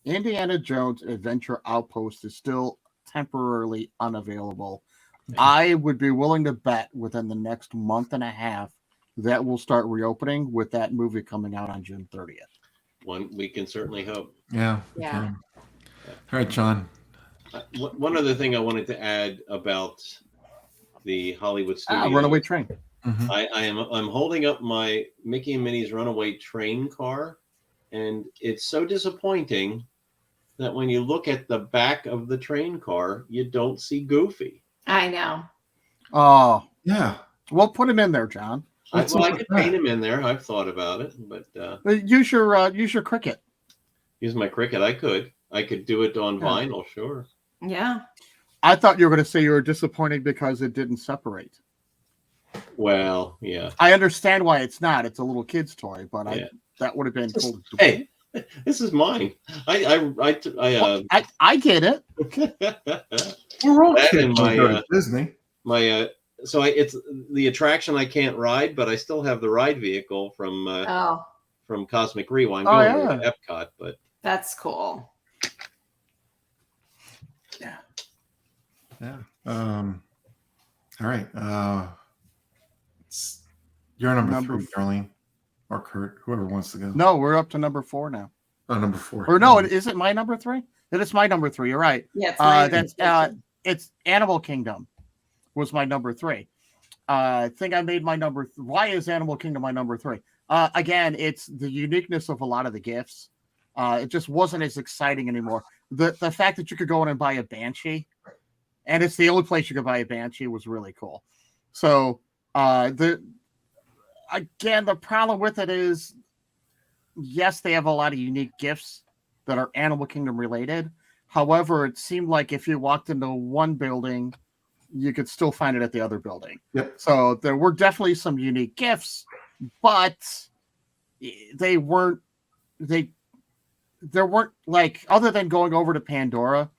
Indiana Jones Adventure Outpost is still temporarily unavailable. I would be willing to bet within the next month and a half that will start reopening with that movie coming out on June 30th. We can certainly hope. Yeah. Yeah. All right, John. One other thing I wanted to add about the Hollywood Studios. Runaway Train. Mm-hmm. I'm holding up my Mickey and Minnie's Runaway Train car, and it's so disappointing that when you look at the back of the train car, you don't see Goofy. I know. Oh, yeah. Well, put him in there, John. I could paint him in there. I've thought about it, but use your Cricut. Use my Cricut. I could do it on vinyl, sure. Yeah. I thought you were going to say you were disappointed because it didn't separate. Well, yeah. I understand why it's not. It's a little kid's toy, but that would have been cool. Hey, this is mine. I get it. We're all kids. Disney. It's the attraction I can't ride, but I still have the ride vehicle from Cosmic Rewind going to Epcot. But that's cool. Yeah. All right. You're number 3, Darlene, or Kurt, whoever wants to go. No, we're up to number 4 now. Oh, number 4. Or no, is it my number 3? It is my number 3. You're right. Yeah. That's it's Animal Kingdom was my number 3. I think I made my number. Why is Animal Kingdom my number 3? Again, it's the uniqueness of a lot of the gifts. It just wasn't as exciting anymore. The fact that you could go in and buy a Banshee, and it's the only place you could buy a Banshee, was really cool. So the problem with it is, yes, they have a lot of unique gifts that are Animal Kingdom related. However, it seemed like if you walked into one building, you could still find it at the other building. Yep. So there were definitely some unique gifts, but there weren't like, other than going over to Pandora,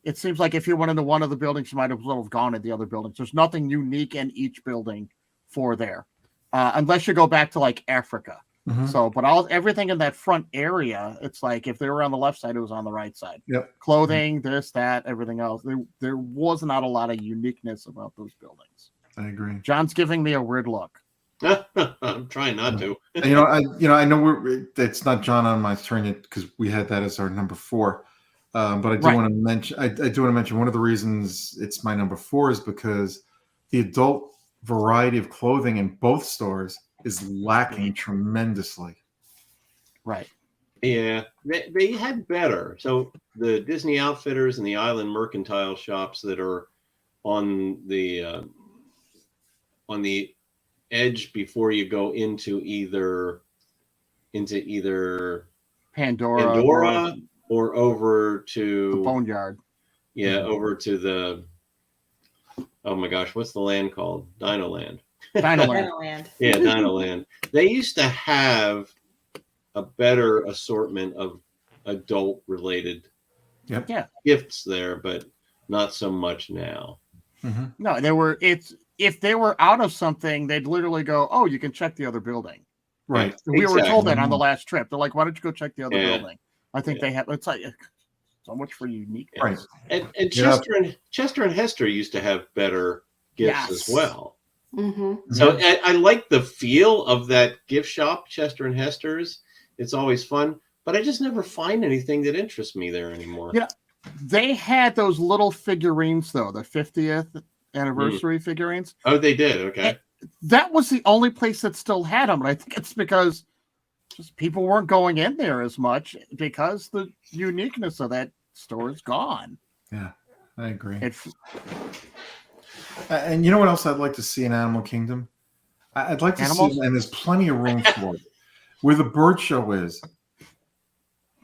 it seems like if you went into one of the buildings, you might as well have gone to the other buildings. There's nothing unique in each building for there, unless you go back to like Africa. Mm-hmm. So, but everything in that front area, it's like if they were on the left side, it was on the right side. Yep. Clothing, this, that, everything else. There was not a lot of uniqueness about those buildings. I agree. John's giving me a weird look. I'm trying not to. I know it's not John on my turn yet because we had that as our number 4. But I do want to mention. I do want to mention one of the reasons it's my number 4 is because the adult variety of clothing in both stores is lacking tremendously. Right. Yeah, they had better. So the Disney Outfitters and the Island Mercantile shops that are on the edge before you go into either Pandora or over to the Boneyard. Yeah, over to the, oh my gosh, what's the land called? Dinoland. Dinoland. Yeah, Dinoland. They used to have a better assortment of adult related gifts there, but not so much now. Mm-hmm. No, if they were out of something, they'd literally go, "Oh, you can check the other building." Right. We were told that on the last trip. They're like, "Why don't you go check the other building?" I think they have. It's like so much for uniqueness. Right. And Chester and Hester used to have better gifts as well. Mm-hmm. So I like the feel of that gift shop, Chester and Hester's. It's always fun, but I just never find anything that interests me there anymore. Yeah, they had those little figurines though, the 50th anniversary figurines. Oh, they did. Okay. And that was the only place that still had them, and I think it's because just people weren't going in there as much because the uniqueness of that store is gone. Yeah, I agree. And you know what else I'd like to see in Animal Kingdom? I'd like to see, and there's plenty of room for it, where the bird show is.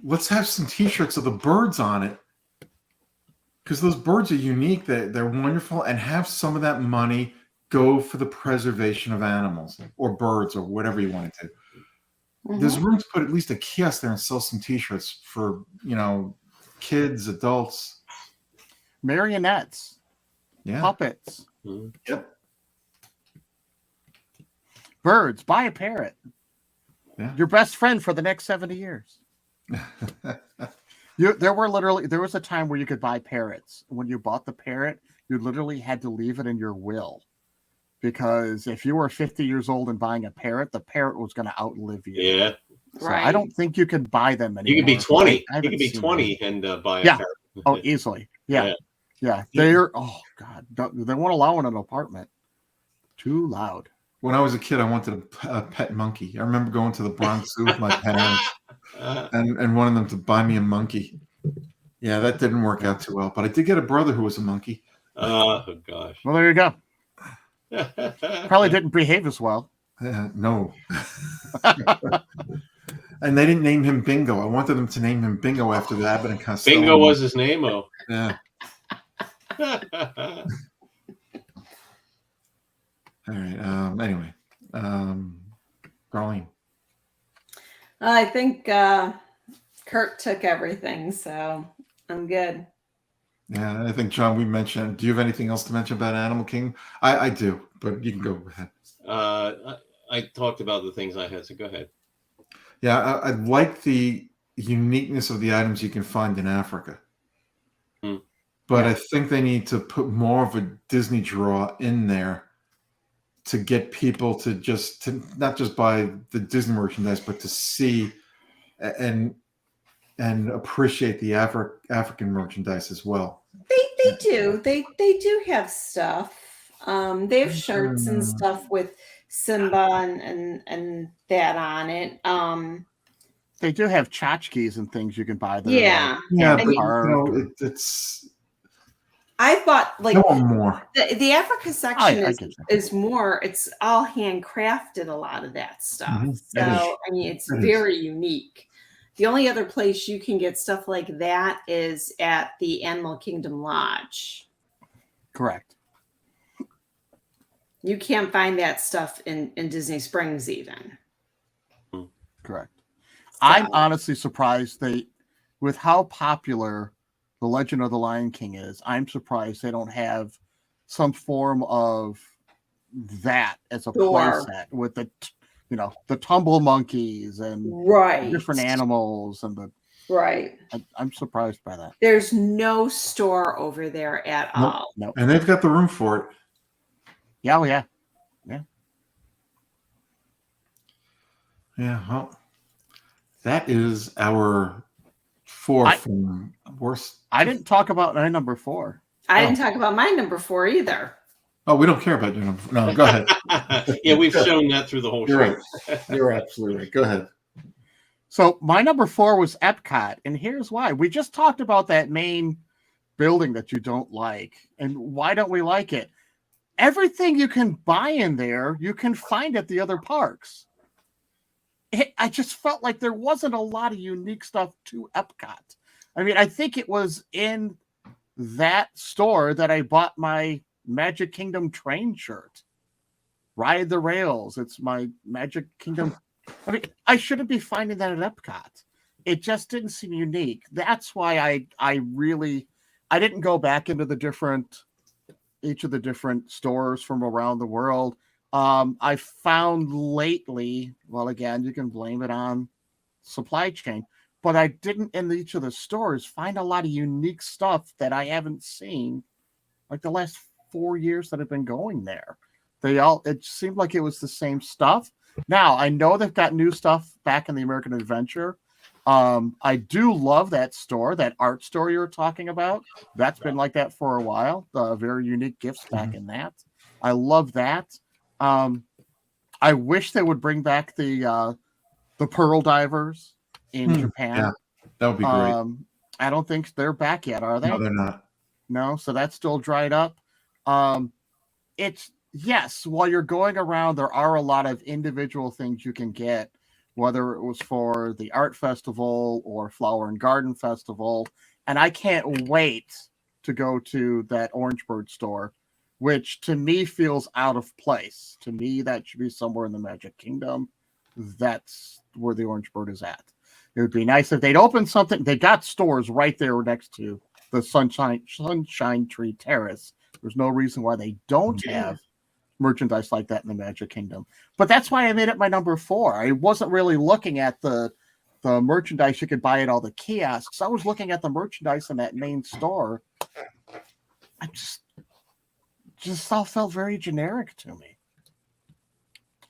Let's have some T-shirts of the birds on it, because those birds are unique. They're wonderful, and have some of that money go for the preservation of animals or birds or whatever you want to do. Mm-hmm. There's room to put at least a kiosk there and sell some T-shirts for, kids, adults. Marionettes. Yeah. Puppets. Mm-hmm. Yep. Birds. Buy a parrot. Yeah. Your best friend for the next 70 years. There was a time where you could buy parrots. When you bought the parrot, you literally had to leave it in your will. Because if you were 50 years old and buying a parrot, the parrot was going to outlive you. Yeah. So I don't think you can buy them anymore. You could be 20. You could be 20 and buy a parrot. Oh, easily. Yeah. They're, oh, God. They won't allow in an apartment. Too loud. When I was a kid, I wanted a pet monkey. I remember going to the Bronx Zoo with my parents and wanting them to buy me a monkey. Yeah, that didn't work out too well. But I did get a brother who was a monkey. Oh, gosh. Well, there you go. Probably didn't behave as well. No. And they didn't name him Bingo. I wanted them to name him Bingo after the Abbott and Costello. Bingo was his name, oh. Yeah. All right. Anyway, Darlene. I think Kurt took everything, so I'm good. Yeah, I think, John, we mentioned. Do you have anything else to mention about Animal Kingdom? I do, but you can go ahead. I talked about the things I had, so go ahead. Yeah, I like the uniqueness of the items you can find in Africa. But I think they need to put more of a Disney draw in there to get people to not just buy the Disney merchandise, but to see and appreciate the African merchandise as well. They do. They do have stuff. They have shirts and stuff with Simba and that on it. They do have tchotchkes and things you can buy there. Yeah. But it's. I bought like more. The Africa section is more. It's all handcrafted. A lot of that stuff. Mm-hmm. So I mean, it's very unique. The only other place you can get stuff like that is at the Animal Kingdom Lodge. Correct. You can't find that stuff in Disney Springs even. Correct. So. I'm honestly surprised with how popular The Legend of the Lion King is, I'm surprised they don't have some form of that as a play set with the tumble monkeys and different animals and the I'm surprised by that. There's no store over there at all. Nope. And they've got the room for it. Yeah, yeah. Well, that is our 4 from worst. I didn't talk about my number 4. I didn't talk about my number 4 either. Oh, we don't care about your number 4. No, go ahead. Yeah, we've shown that through the whole show. Right. You're absolutely right. Go ahead. So my number 4 was Epcot, and here's why. We just talked about that main building that you don't like, and why don't we like it? Everything you can buy in there, you can find at the other parks. I just felt like there wasn't a lot of unique stuff to Epcot. I mean, I think it was in that store that I bought my Magic Kingdom train shirt. Ride the Rails. It's my Magic Kingdom. I mean, I shouldn't be finding that at Epcot. It just didn't seem unique. That's why I didn't go back into each of the different stores from around the world. I found lately, well, again, you can blame it on supply chain, but I didn't in each of the stores find a lot of unique stuff that I haven't seen like the last 4 years that I've been going there. It seemed like it was the same stuff. Now, I know they've got new stuff back in the American Adventure. I do love that store, that art store you were talking about. That's been like that for a while. Very unique gifts back in that. I love that. I wish they would bring back the Pearl Divers in Japan. Yeah, that would be great. I don't think they're back yet, are they? No, they're not. No, so that's still dried up. Yes, while you're going around, there are a lot of individual things you can get, whether it was for the art festival or Flower and Garden Festival. And I can't wait to go to that Orange Bird store, which to me feels out of place. To me, that should be somewhere in the Magic Kingdom. That's where the Orange Bird is at. It would be nice if they'd open something. They got stores right there next to the Sunshine Tree Terrace. There's no reason why they don't have merchandise like that in the Magic Kingdom. But that's why I made it my number 4. I wasn't really looking at the merchandise you could buy at all the kiosks. I was looking at the merchandise in that main store. I just all felt very generic to me.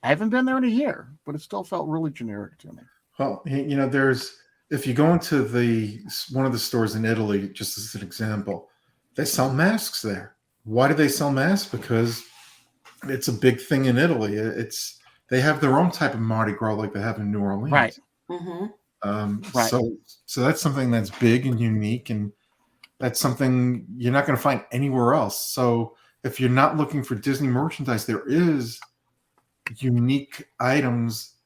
I haven't been there in a year, but it still felt really generic to me. Well, if you go into one of the stores in Italy, just as an example, they sell masks there. Why do they sell masks? Because it's a big thing in Italy. They have their own type of Mardi Gras like they have in New Orleans. Right. Mm-hmm. So that's something that's big and unique, and that's something you're not going to find anywhere else. So if you're not looking for Disney merchandise, there is unique items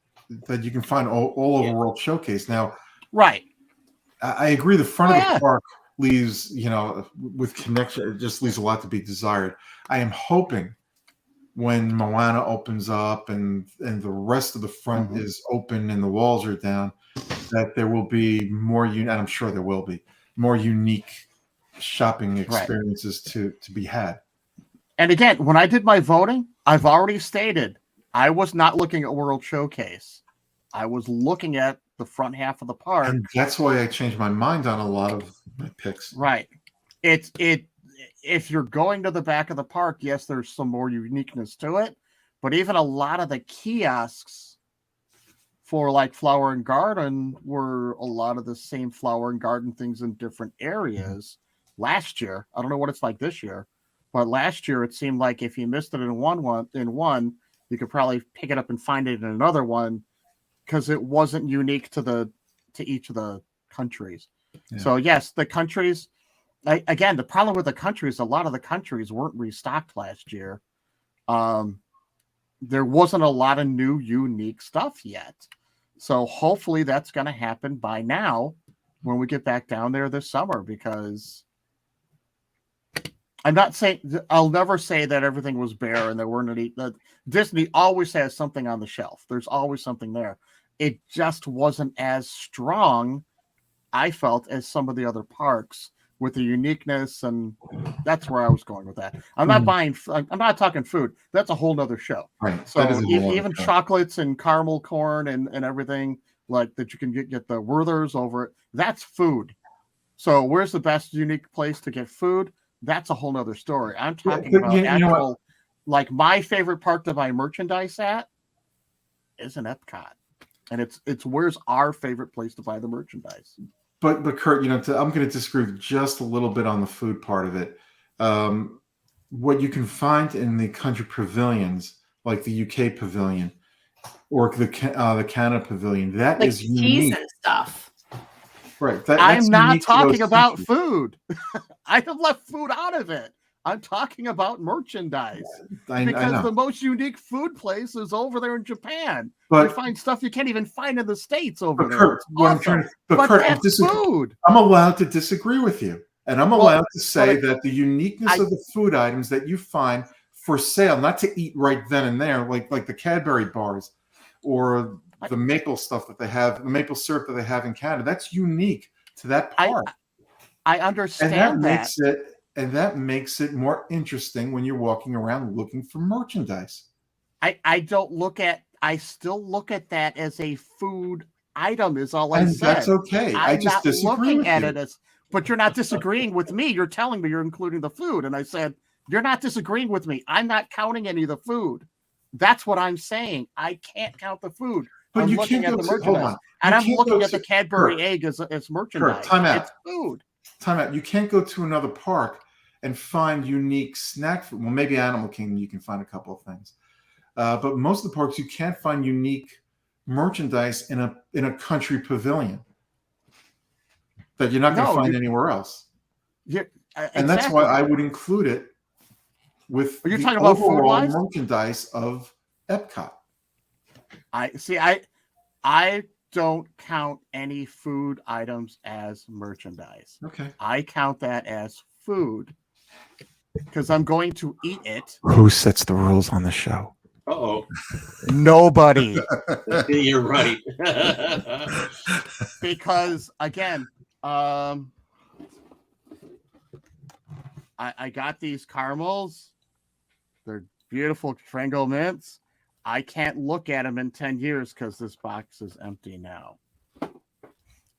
that you can find all over World Showcase. Now, right. I agree. The front of the park leaves, with connection, it just leaves a lot to be desired. I am hoping when Moana opens up and the rest of the front is open and the walls are down, that there will be more and I'm sure there will be more unique shopping experiences to be had. And again, when I did my voting, I've already stated I was not looking at World Showcase. I was looking at the front half of the park. And that's why I changed my mind on a lot of my picks. Right. If you're going to the back of the park, yes, there's some more uniqueness to it. But even a lot of the kiosks for like Flower and Garden were a lot of the same Flower and Garden things in different areas. last year. I don't know what it's like this year, but last year it seemed like if you missed it in one, you could probably pick it up and find it in another one because it wasn't unique to each of the countries. Yeah. So yes, the countries. Again, the problem with the countries, a lot of the countries weren't restocked last year. There wasn't a lot of new, unique stuff yet. So hopefully that's going to happen by now when we get back down there this summer, because I'll never say that everything was bare and there weren't any. Disney always has something on the shelf. There's always something there. It just wasn't as strong, I felt, as some of the other parks, with the uniqueness, and that's where I was going with that. I'm not talking food. That's a whole nother show. Right. So even chocolates and caramel corn and everything like that, you can get the Werthers over it. That's food. So where's the best unique place to get food? That's a whole nother story. I'm talking about actual, like my favorite park to buy merchandise at is an Epcot. And it's where's our favorite place to buy the merchandise. But Kurt, I'm going to disagree just a little bit on the food part of it. What you can find in the country pavilions, like the UK pavilion or the Canada pavilion, that like is unique and stuff. Right. I'm not talking about food. I have left food out of it. I'm talking about merchandise. Because the most unique food place is over there in Japan. But you find stuff you can't even find in the States over there. Kurt, food. I'm allowed to disagree with you. And I'm allowed to say that the uniqueness of the food items that you find for sale, not to eat right then and there, like the Cadbury bars or the maple stuff that they have, the maple syrup that they have in Canada, that's unique to that park. I understand that. That makes it more interesting when you're walking around looking for merchandise. I still look at that as a food item is all I said. That's okay. I just disagree with you. But you're not disagreeing with me. You're telling me you're including the food. And I said, you're not disagreeing with me. I'm not counting any of the food. That's what I'm saying. I can't count the food. But I'm you looking can't at the merchandise. And I'm looking at the Cadbury egg as merchandise. Time out. It's food. Time out. You can't go to another park and find unique snack food. Well, maybe Animal Kingdom, you can find a couple of things. But most of the parks, you can't find unique merchandise in a country pavilion that you're not going to find anywhere else. Yeah, and that's why I would include it with the talking about overall merchandise of Epcot. I don't count any food items as merchandise. Okay. I count that as food because I'm going to eat it. Who sets the rules on the show? Uh-oh. Nobody. You're right. Because again, I got these caramels. They're beautiful Frango mints. I can't look at them in 10 years because this box is empty now.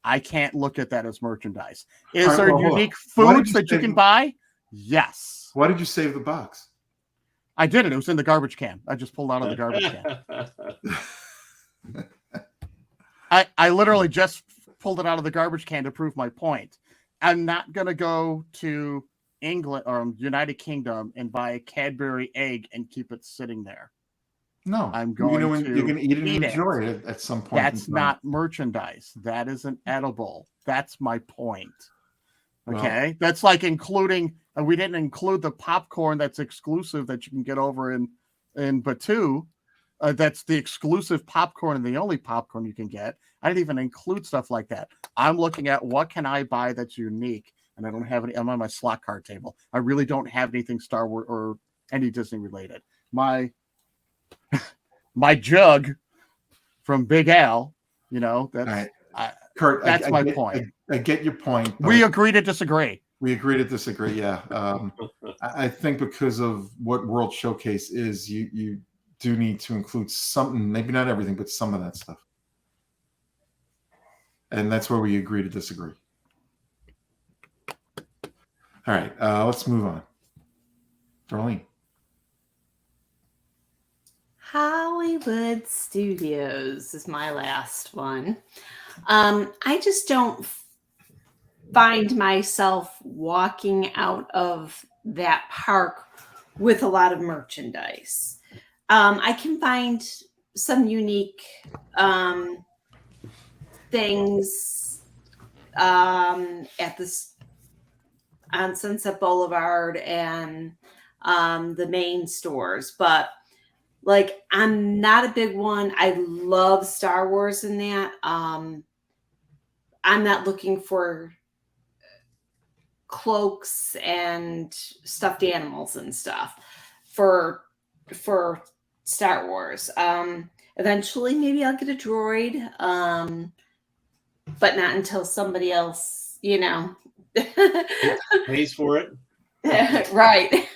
I can't look at that as merchandise. Is there unique foods that you can buy? Yes. Why did you save the box? I did it. It was in the garbage can. I just pulled it out of the garbage can. I literally just pulled it out of the garbage can to prove my point. I'm not going to go to England or United Kingdom and buy a Cadbury egg and keep it sitting there. No, I'm going you're going to eat it and enjoy it at some point. That's not merchandise. That isn't edible. That's my point. Okay, well, that's like including. We didn't include the popcorn that's exclusive that you can get over in Batu. That's the exclusive popcorn and the only popcorn you can get. I didn't even include stuff like that. I'm looking at what can I buy that's unique, and I don't have any. I'm on my slot card table. I really don't have anything Star Wars or any Disney related. My jug from Big Al, that's right. Kurt, that's my point. I get your point. We agree to disagree. We agree to disagree. Yeah, I think because of what World Showcase is, you do need to include something, maybe not everything, but some of that stuff, and that's where we agree to disagree. All right, let's move on. Darlene. Hollywood Studios is my last one. I just don't find myself walking out of that park with a lot of merchandise. I can find some unique things at this on Sunset Boulevard and the main stores, but like I'm not a big one. I love Star Wars in that. I'm not looking for cloaks and stuffed animals and stuff for Star Wars. Eventually maybe I'll get a droid. But not until somebody else, pays for it. Right.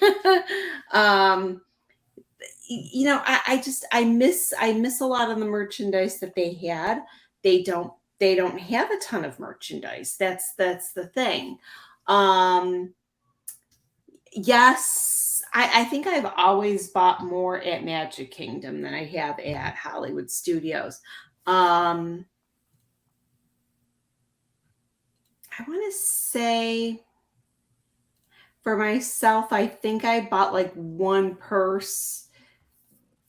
I miss a lot of the merchandise that they had. They don't have a ton of merchandise. That's the thing. Yes, I think I've always bought more at Magic Kingdom than I have at Hollywood Studios. I want to say for myself, I think I bought like one purse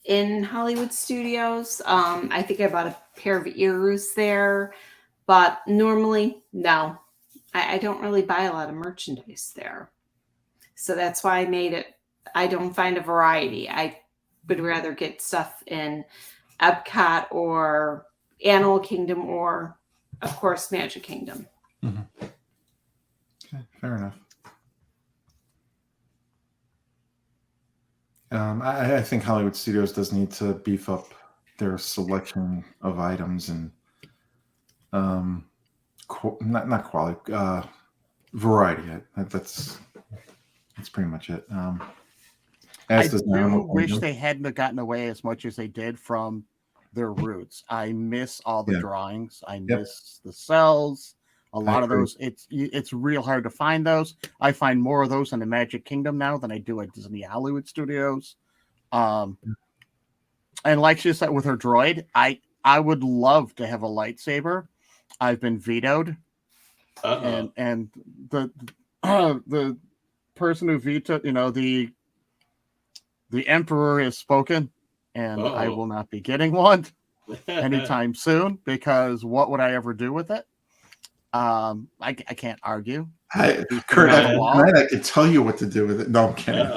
in Hollywood Studios. I think I bought a pair of ears there, but normally, no, I don't really buy a lot of merchandise there. So that's why I made it. I don't find a variety. I would rather get stuff in Epcot or Animal Kingdom or, of course, Magic Kingdom. Mm-hmm. Okay, fair enough. I think Hollywood Studios does need to beef up their selection of items and not quality, variety. That's pretty much it. I do wish they hadn't gotten away as much as they did from their roots. I miss all the drawings. I miss the cells. A lot of those, it's real hard to find those. I find more of those in the Magic Kingdom now than I do at Disney Hollywood Studios. And like she said with her droid, I would love to have a lightsaber. I've been vetoed. And the person who vetoed, the Emperor has spoken, and I will not be getting one anytime soon, because what would I ever do with it? I can't argue. Kurt, I can tell you what to do with it. No, I'm kidding.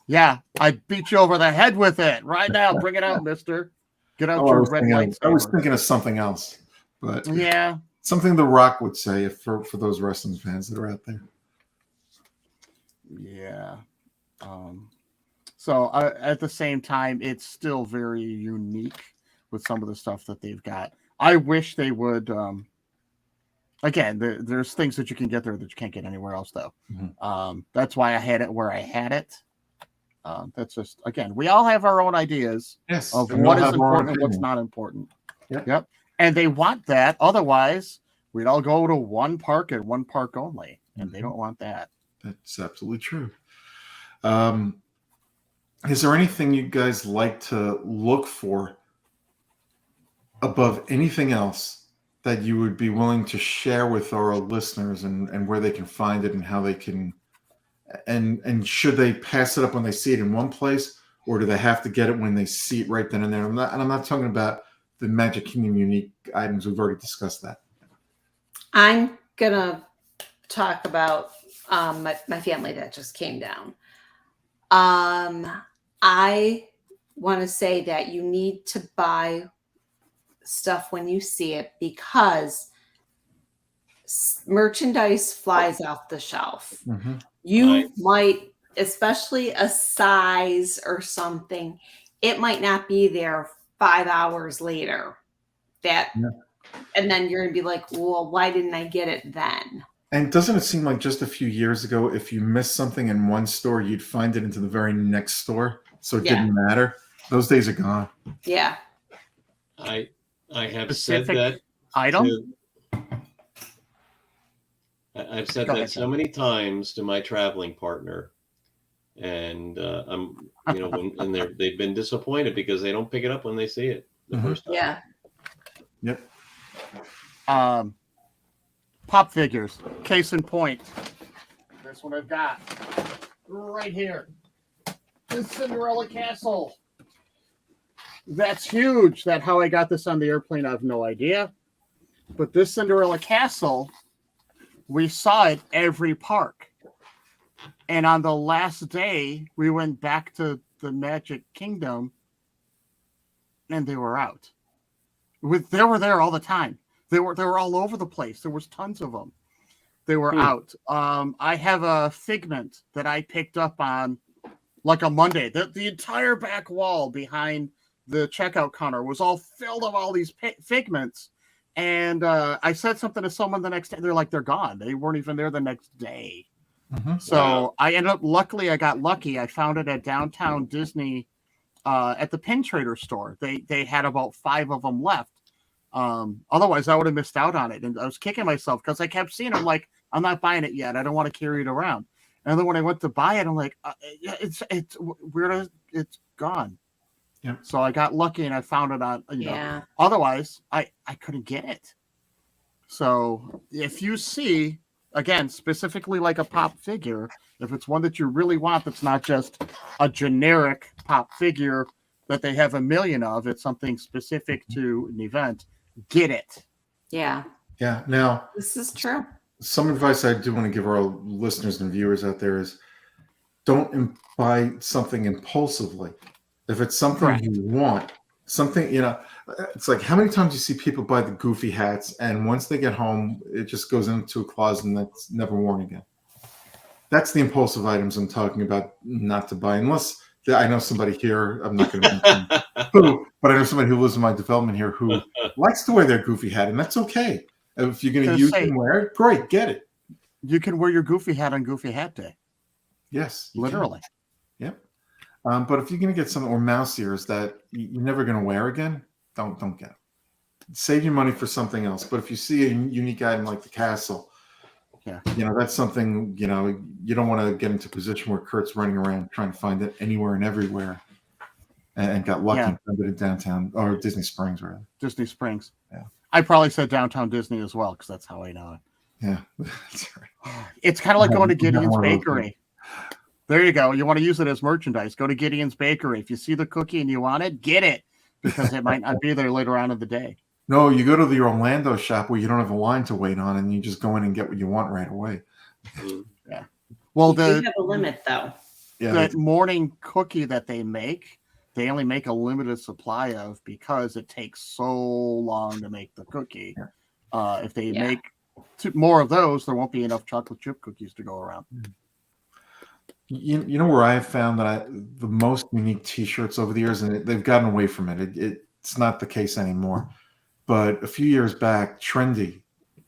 Yeah, I'd beat you over the head with it right now. Bring it out, mister. Get out your red lightsaber. I was thinking of something else, but yeah, something The Rock would say for those wrestling fans that are out there. Yeah. So at the same time, it's still very unique with some of the stuff that they've got. I wish they would. Again, there's things that you can get there that you can't get anywhere else, though. Mm-hmm. That's why I had it where I had it. That's just, again, we all have our own ideas of what is important and what's not important. Yep. And they want that. Otherwise, we'd all go to one park and one park only. And they don't want that. That's absolutely true. Is there anything you guys like to look for above anything else that you would be willing to share with our listeners, and where they can find it and how they can, and should they pass it up when they see it in one place, or do they have to get it when they see it right then and there? I'm not talking about the Magic Kingdom unique items. We've already discussed that. I'm gonna talk about my family that just came down. I want to say that you need to buy stuff when you see it, because merchandise flies off the shelf. Mm-hmm. You might, especially a size or something, it might not be there 5 hours later. And then you're gonna be like, well, why didn't I get it then? And doesn't it seem like just a few years ago, if you missed something in one store, you'd find it into the very next store, so it didn't matter? Those days are gone. Yeah. I have said that item. I've said that so many times to my traveling partner, and I'm, and they've been disappointed because they don't pick it up when they see it the first time. Yeah. Yep. Pop figures. Case in point. This one I've got right here. The Cinderella Castle. That's huge. That how I got this on the airplane, I have no idea. But this Cinderella Castle, we saw it every park. And on the last day, we went back to the Magic Kingdom, and they were out. They were there all the time. They were all over the place. There was tons of them. They were out. I have a Figment that I picked up on like a Monday. The entire back wall behind the checkout counter was all filled of all these Figments. And I said something to someone the next day. They're like, they're gone. They weren't even there the next day. So I ended up, luckily, I got lucky. I found it at Downtown Disney at the Pin Trader store. They had about 5 of them left. Otherwise, I would have missed out on it. And I was kicking myself because I kept seeing them like, I'm not buying it yet. I don't want to carry it around. And then when I went to buy it, I'm like, it's weird. It's gone. Yeah. So I got lucky and I found it on, know, otherwise I couldn't get it. So if you see, again, specifically like a pop figure, if it's one that you really want, that's not just a generic pop figure that they have a million of, it's something specific to an event, get it. Yeah. Yeah. Now, this is true. Some advice I do want to give our listeners and viewers out there is don't buy something impulsively. If it's something you want, something, it's like how many times you see people buy the goofy hats and once they get home, it just goes into a closet and that's never worn again. That's the impulsive items I'm talking about not to buy, unless I know somebody here, I'm not going to mention who, but I know somebody who lives in my development here who likes to wear their goofy hat, and that's okay. If you're going to use it and wear it, great, get it. You can wear your goofy hat on Goofy Hat Day. Yes. Literally. Yep. But if you're going to get something, or mouse ears that you're never going to wear again, don't get it. Save your money for something else. But if you see a unique item like the castle, that's something, you don't want to get into a position where Kurt's running around trying to find it anywhere and everywhere and got lucky and found it in downtown, or Disney Springs, rather. Disney Springs. Yeah. I probably said Downtown Disney as well, because that's how I know it. Yeah. That's right. It's kind of like going to Gideon's Bakery. There you go. You want to use it as merchandise. Go to Gideon's Bakery. If you see the cookie and you want it, get it, because it might not be there later on in the day. No, you go to the Orlando shop where you don't have a line to wait on, and you just go in and get what you want right away. Yeah. Well, you have a limit, though. Yeah, that morning cookie that they make, they only make a limited supply of because it takes so long to make the cookie. If they make more of those, there won't be enough chocolate chip cookies to go around. You know where I have found that the most unique T-shirts over the years, and they've gotten away from it. It's not the case anymore. But a few years back, Trendy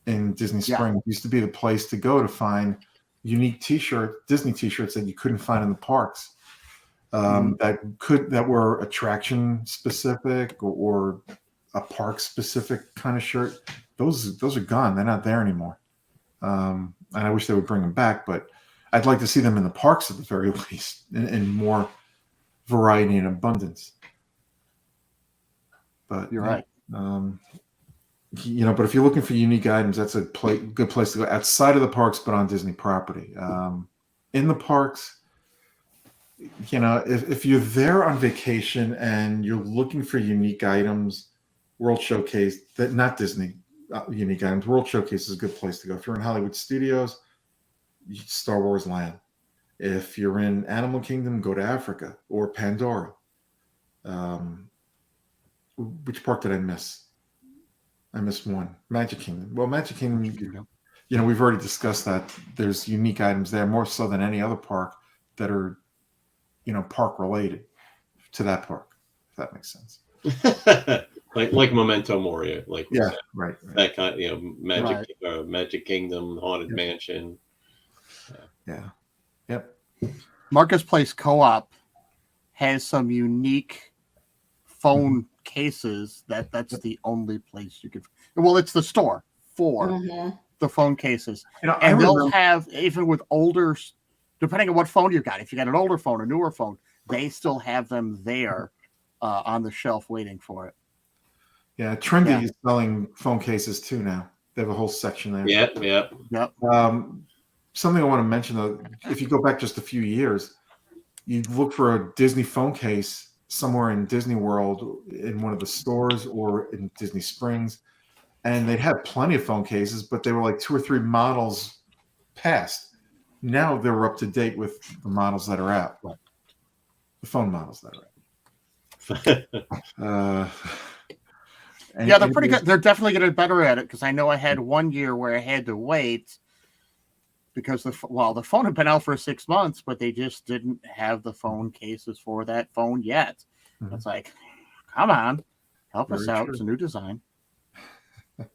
in Disney Springs used to be the place to go to find unique Disney T-shirts that you couldn't find in the parks. That were attraction specific or a park specific kind of shirt. Those are gone. They're not there anymore. And I wish they would bring them back, but I'd like to see them in the parks at the very least, in more variety and abundance. But you're right. But if you're looking for unique items, that's a good place to go outside of the parks, but on Disney property. In the parks, if you're there on vacation and you're looking for unique items, World Showcase, not Disney unique items, World Showcase is a good place to go. If you're in Hollywood Studios, Star Wars Land. If you're in Animal Kingdom, go to Africa or Pandora. Which park did I miss? I missed one. Magic Kingdom. Well, Magic Kingdom, we've already discussed that. There's unique items there, more so than any other park that are, park related to that park, if that makes sense. like Memento Mori, right. That kind, Magic Kingdom, Haunted Mansion. Yep. Marcus Place Co-op has some unique phone cases that's the only place you could. Well, it's the store for the phone cases, and they'll have, even with older, depending on what phone you've got. If you got an older phone, a newer phone, they still have them there on the shelf waiting for it. Yeah, Trendy is selling phone cases too now. They have a whole section there. Yep. Something I want to mention though, if you go back just a few years, you look for a Disney phone case somewhere in Disney World in one of the stores or in Disney Springs, and they'd have plenty of phone cases, but they were like 2 or 3 models past. Now they're up to date with the models that are out, the phone models that are out. Yeah, they're pretty good. They're definitely getting better at it, because I know I had one year where I had to wait because the phone had been out for 6 months, but they just didn't have the phone cases for that phone yet. Mm-hmm. It's like, come on, help us out. True. It's a new design. All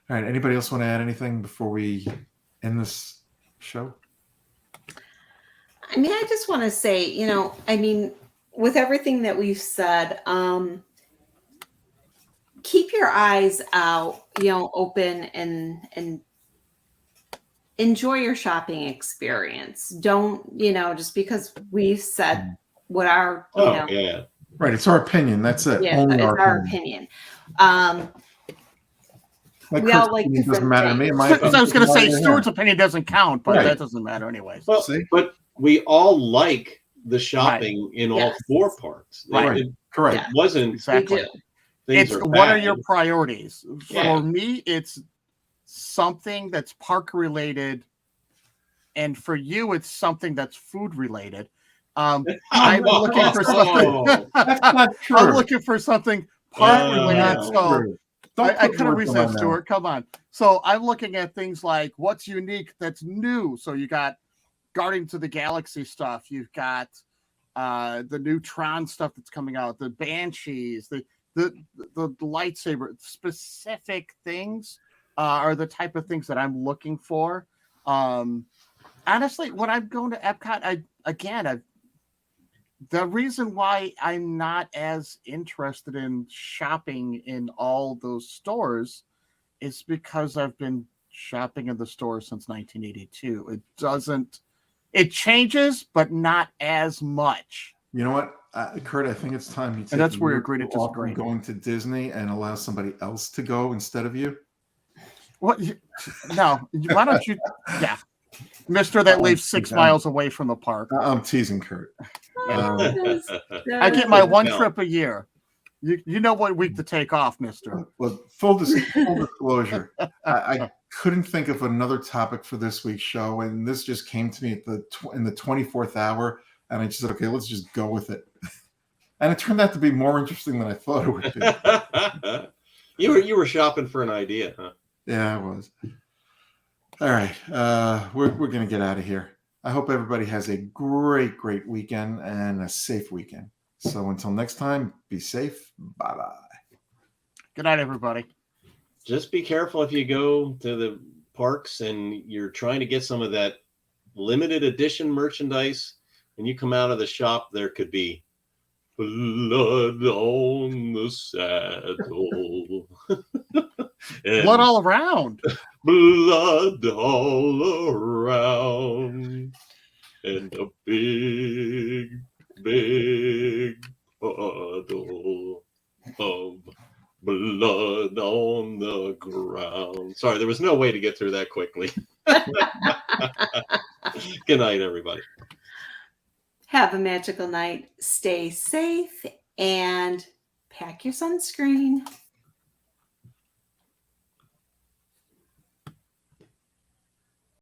right. Anybody else want to add anything before we end this show? I mean, I just want to say, with everything that we've said, keep your eyes out, open and enjoy your shopping experience. Don't, just because we've said what our, right. It's our opinion. That's it. Yeah, only it's our opinion. We all like different things. I was going to say Stuart's opinion doesn't count, but that doesn't matter anyways. Well, but we all like the shopping in all 4 parks. Right. Correct. It wasn't exactly. It's what are your priorities? For me, it's something that's park related, and for you, it's something that's food related. I'm looking for something. That's not true. I'm looking for something park related. So I could have resist, Stuart. Come on. So I'm looking at things like what's unique, that's new. So you got Guardians of the Galaxy stuff. You've got the new Tron stuff that's coming out. The Banshees. The lightsaber. Specific things are the type of things that I'm looking for. Honestly, when I'm going to Epcot, the reason why I'm not as interested in shopping in all those stores is because I've been shopping in the store since 1982. It changes, but not as much. You know what, Kurt? I think it's time you take and that's where we agree to disagree. Going to Disney and allow somebody else to go instead of you. What? No. Why don't you? Yeah, Mister that lives 6 miles away from the park. I'm teasing, Kurt. I get my one trip a year. You know what week to take off, Mister. Well, full disclosure, I couldn't think of another topic for this week's show, and this just came to me in the 24th hour, and I just said, okay, let's just go with it. And it turned out to be more interesting than I thought it would be. You were shopping for an idea, huh? Yeah, I was. All right, we're going to get out of here. I hope everybody has a great weekend and a safe weekend. So until next time, be safe. Bye-bye. Good night, everybody. Just be careful if you go to the parks and you're trying to get some of that limited edition merchandise. When you come out of the shop, there could be blood on the saddle. Blood all around. Blood all around. And a big puddle of blood on the ground. Sorry, there was no way to get through that quickly. Good night, everybody. Have a magical night. Stay safe and pack your sunscreen.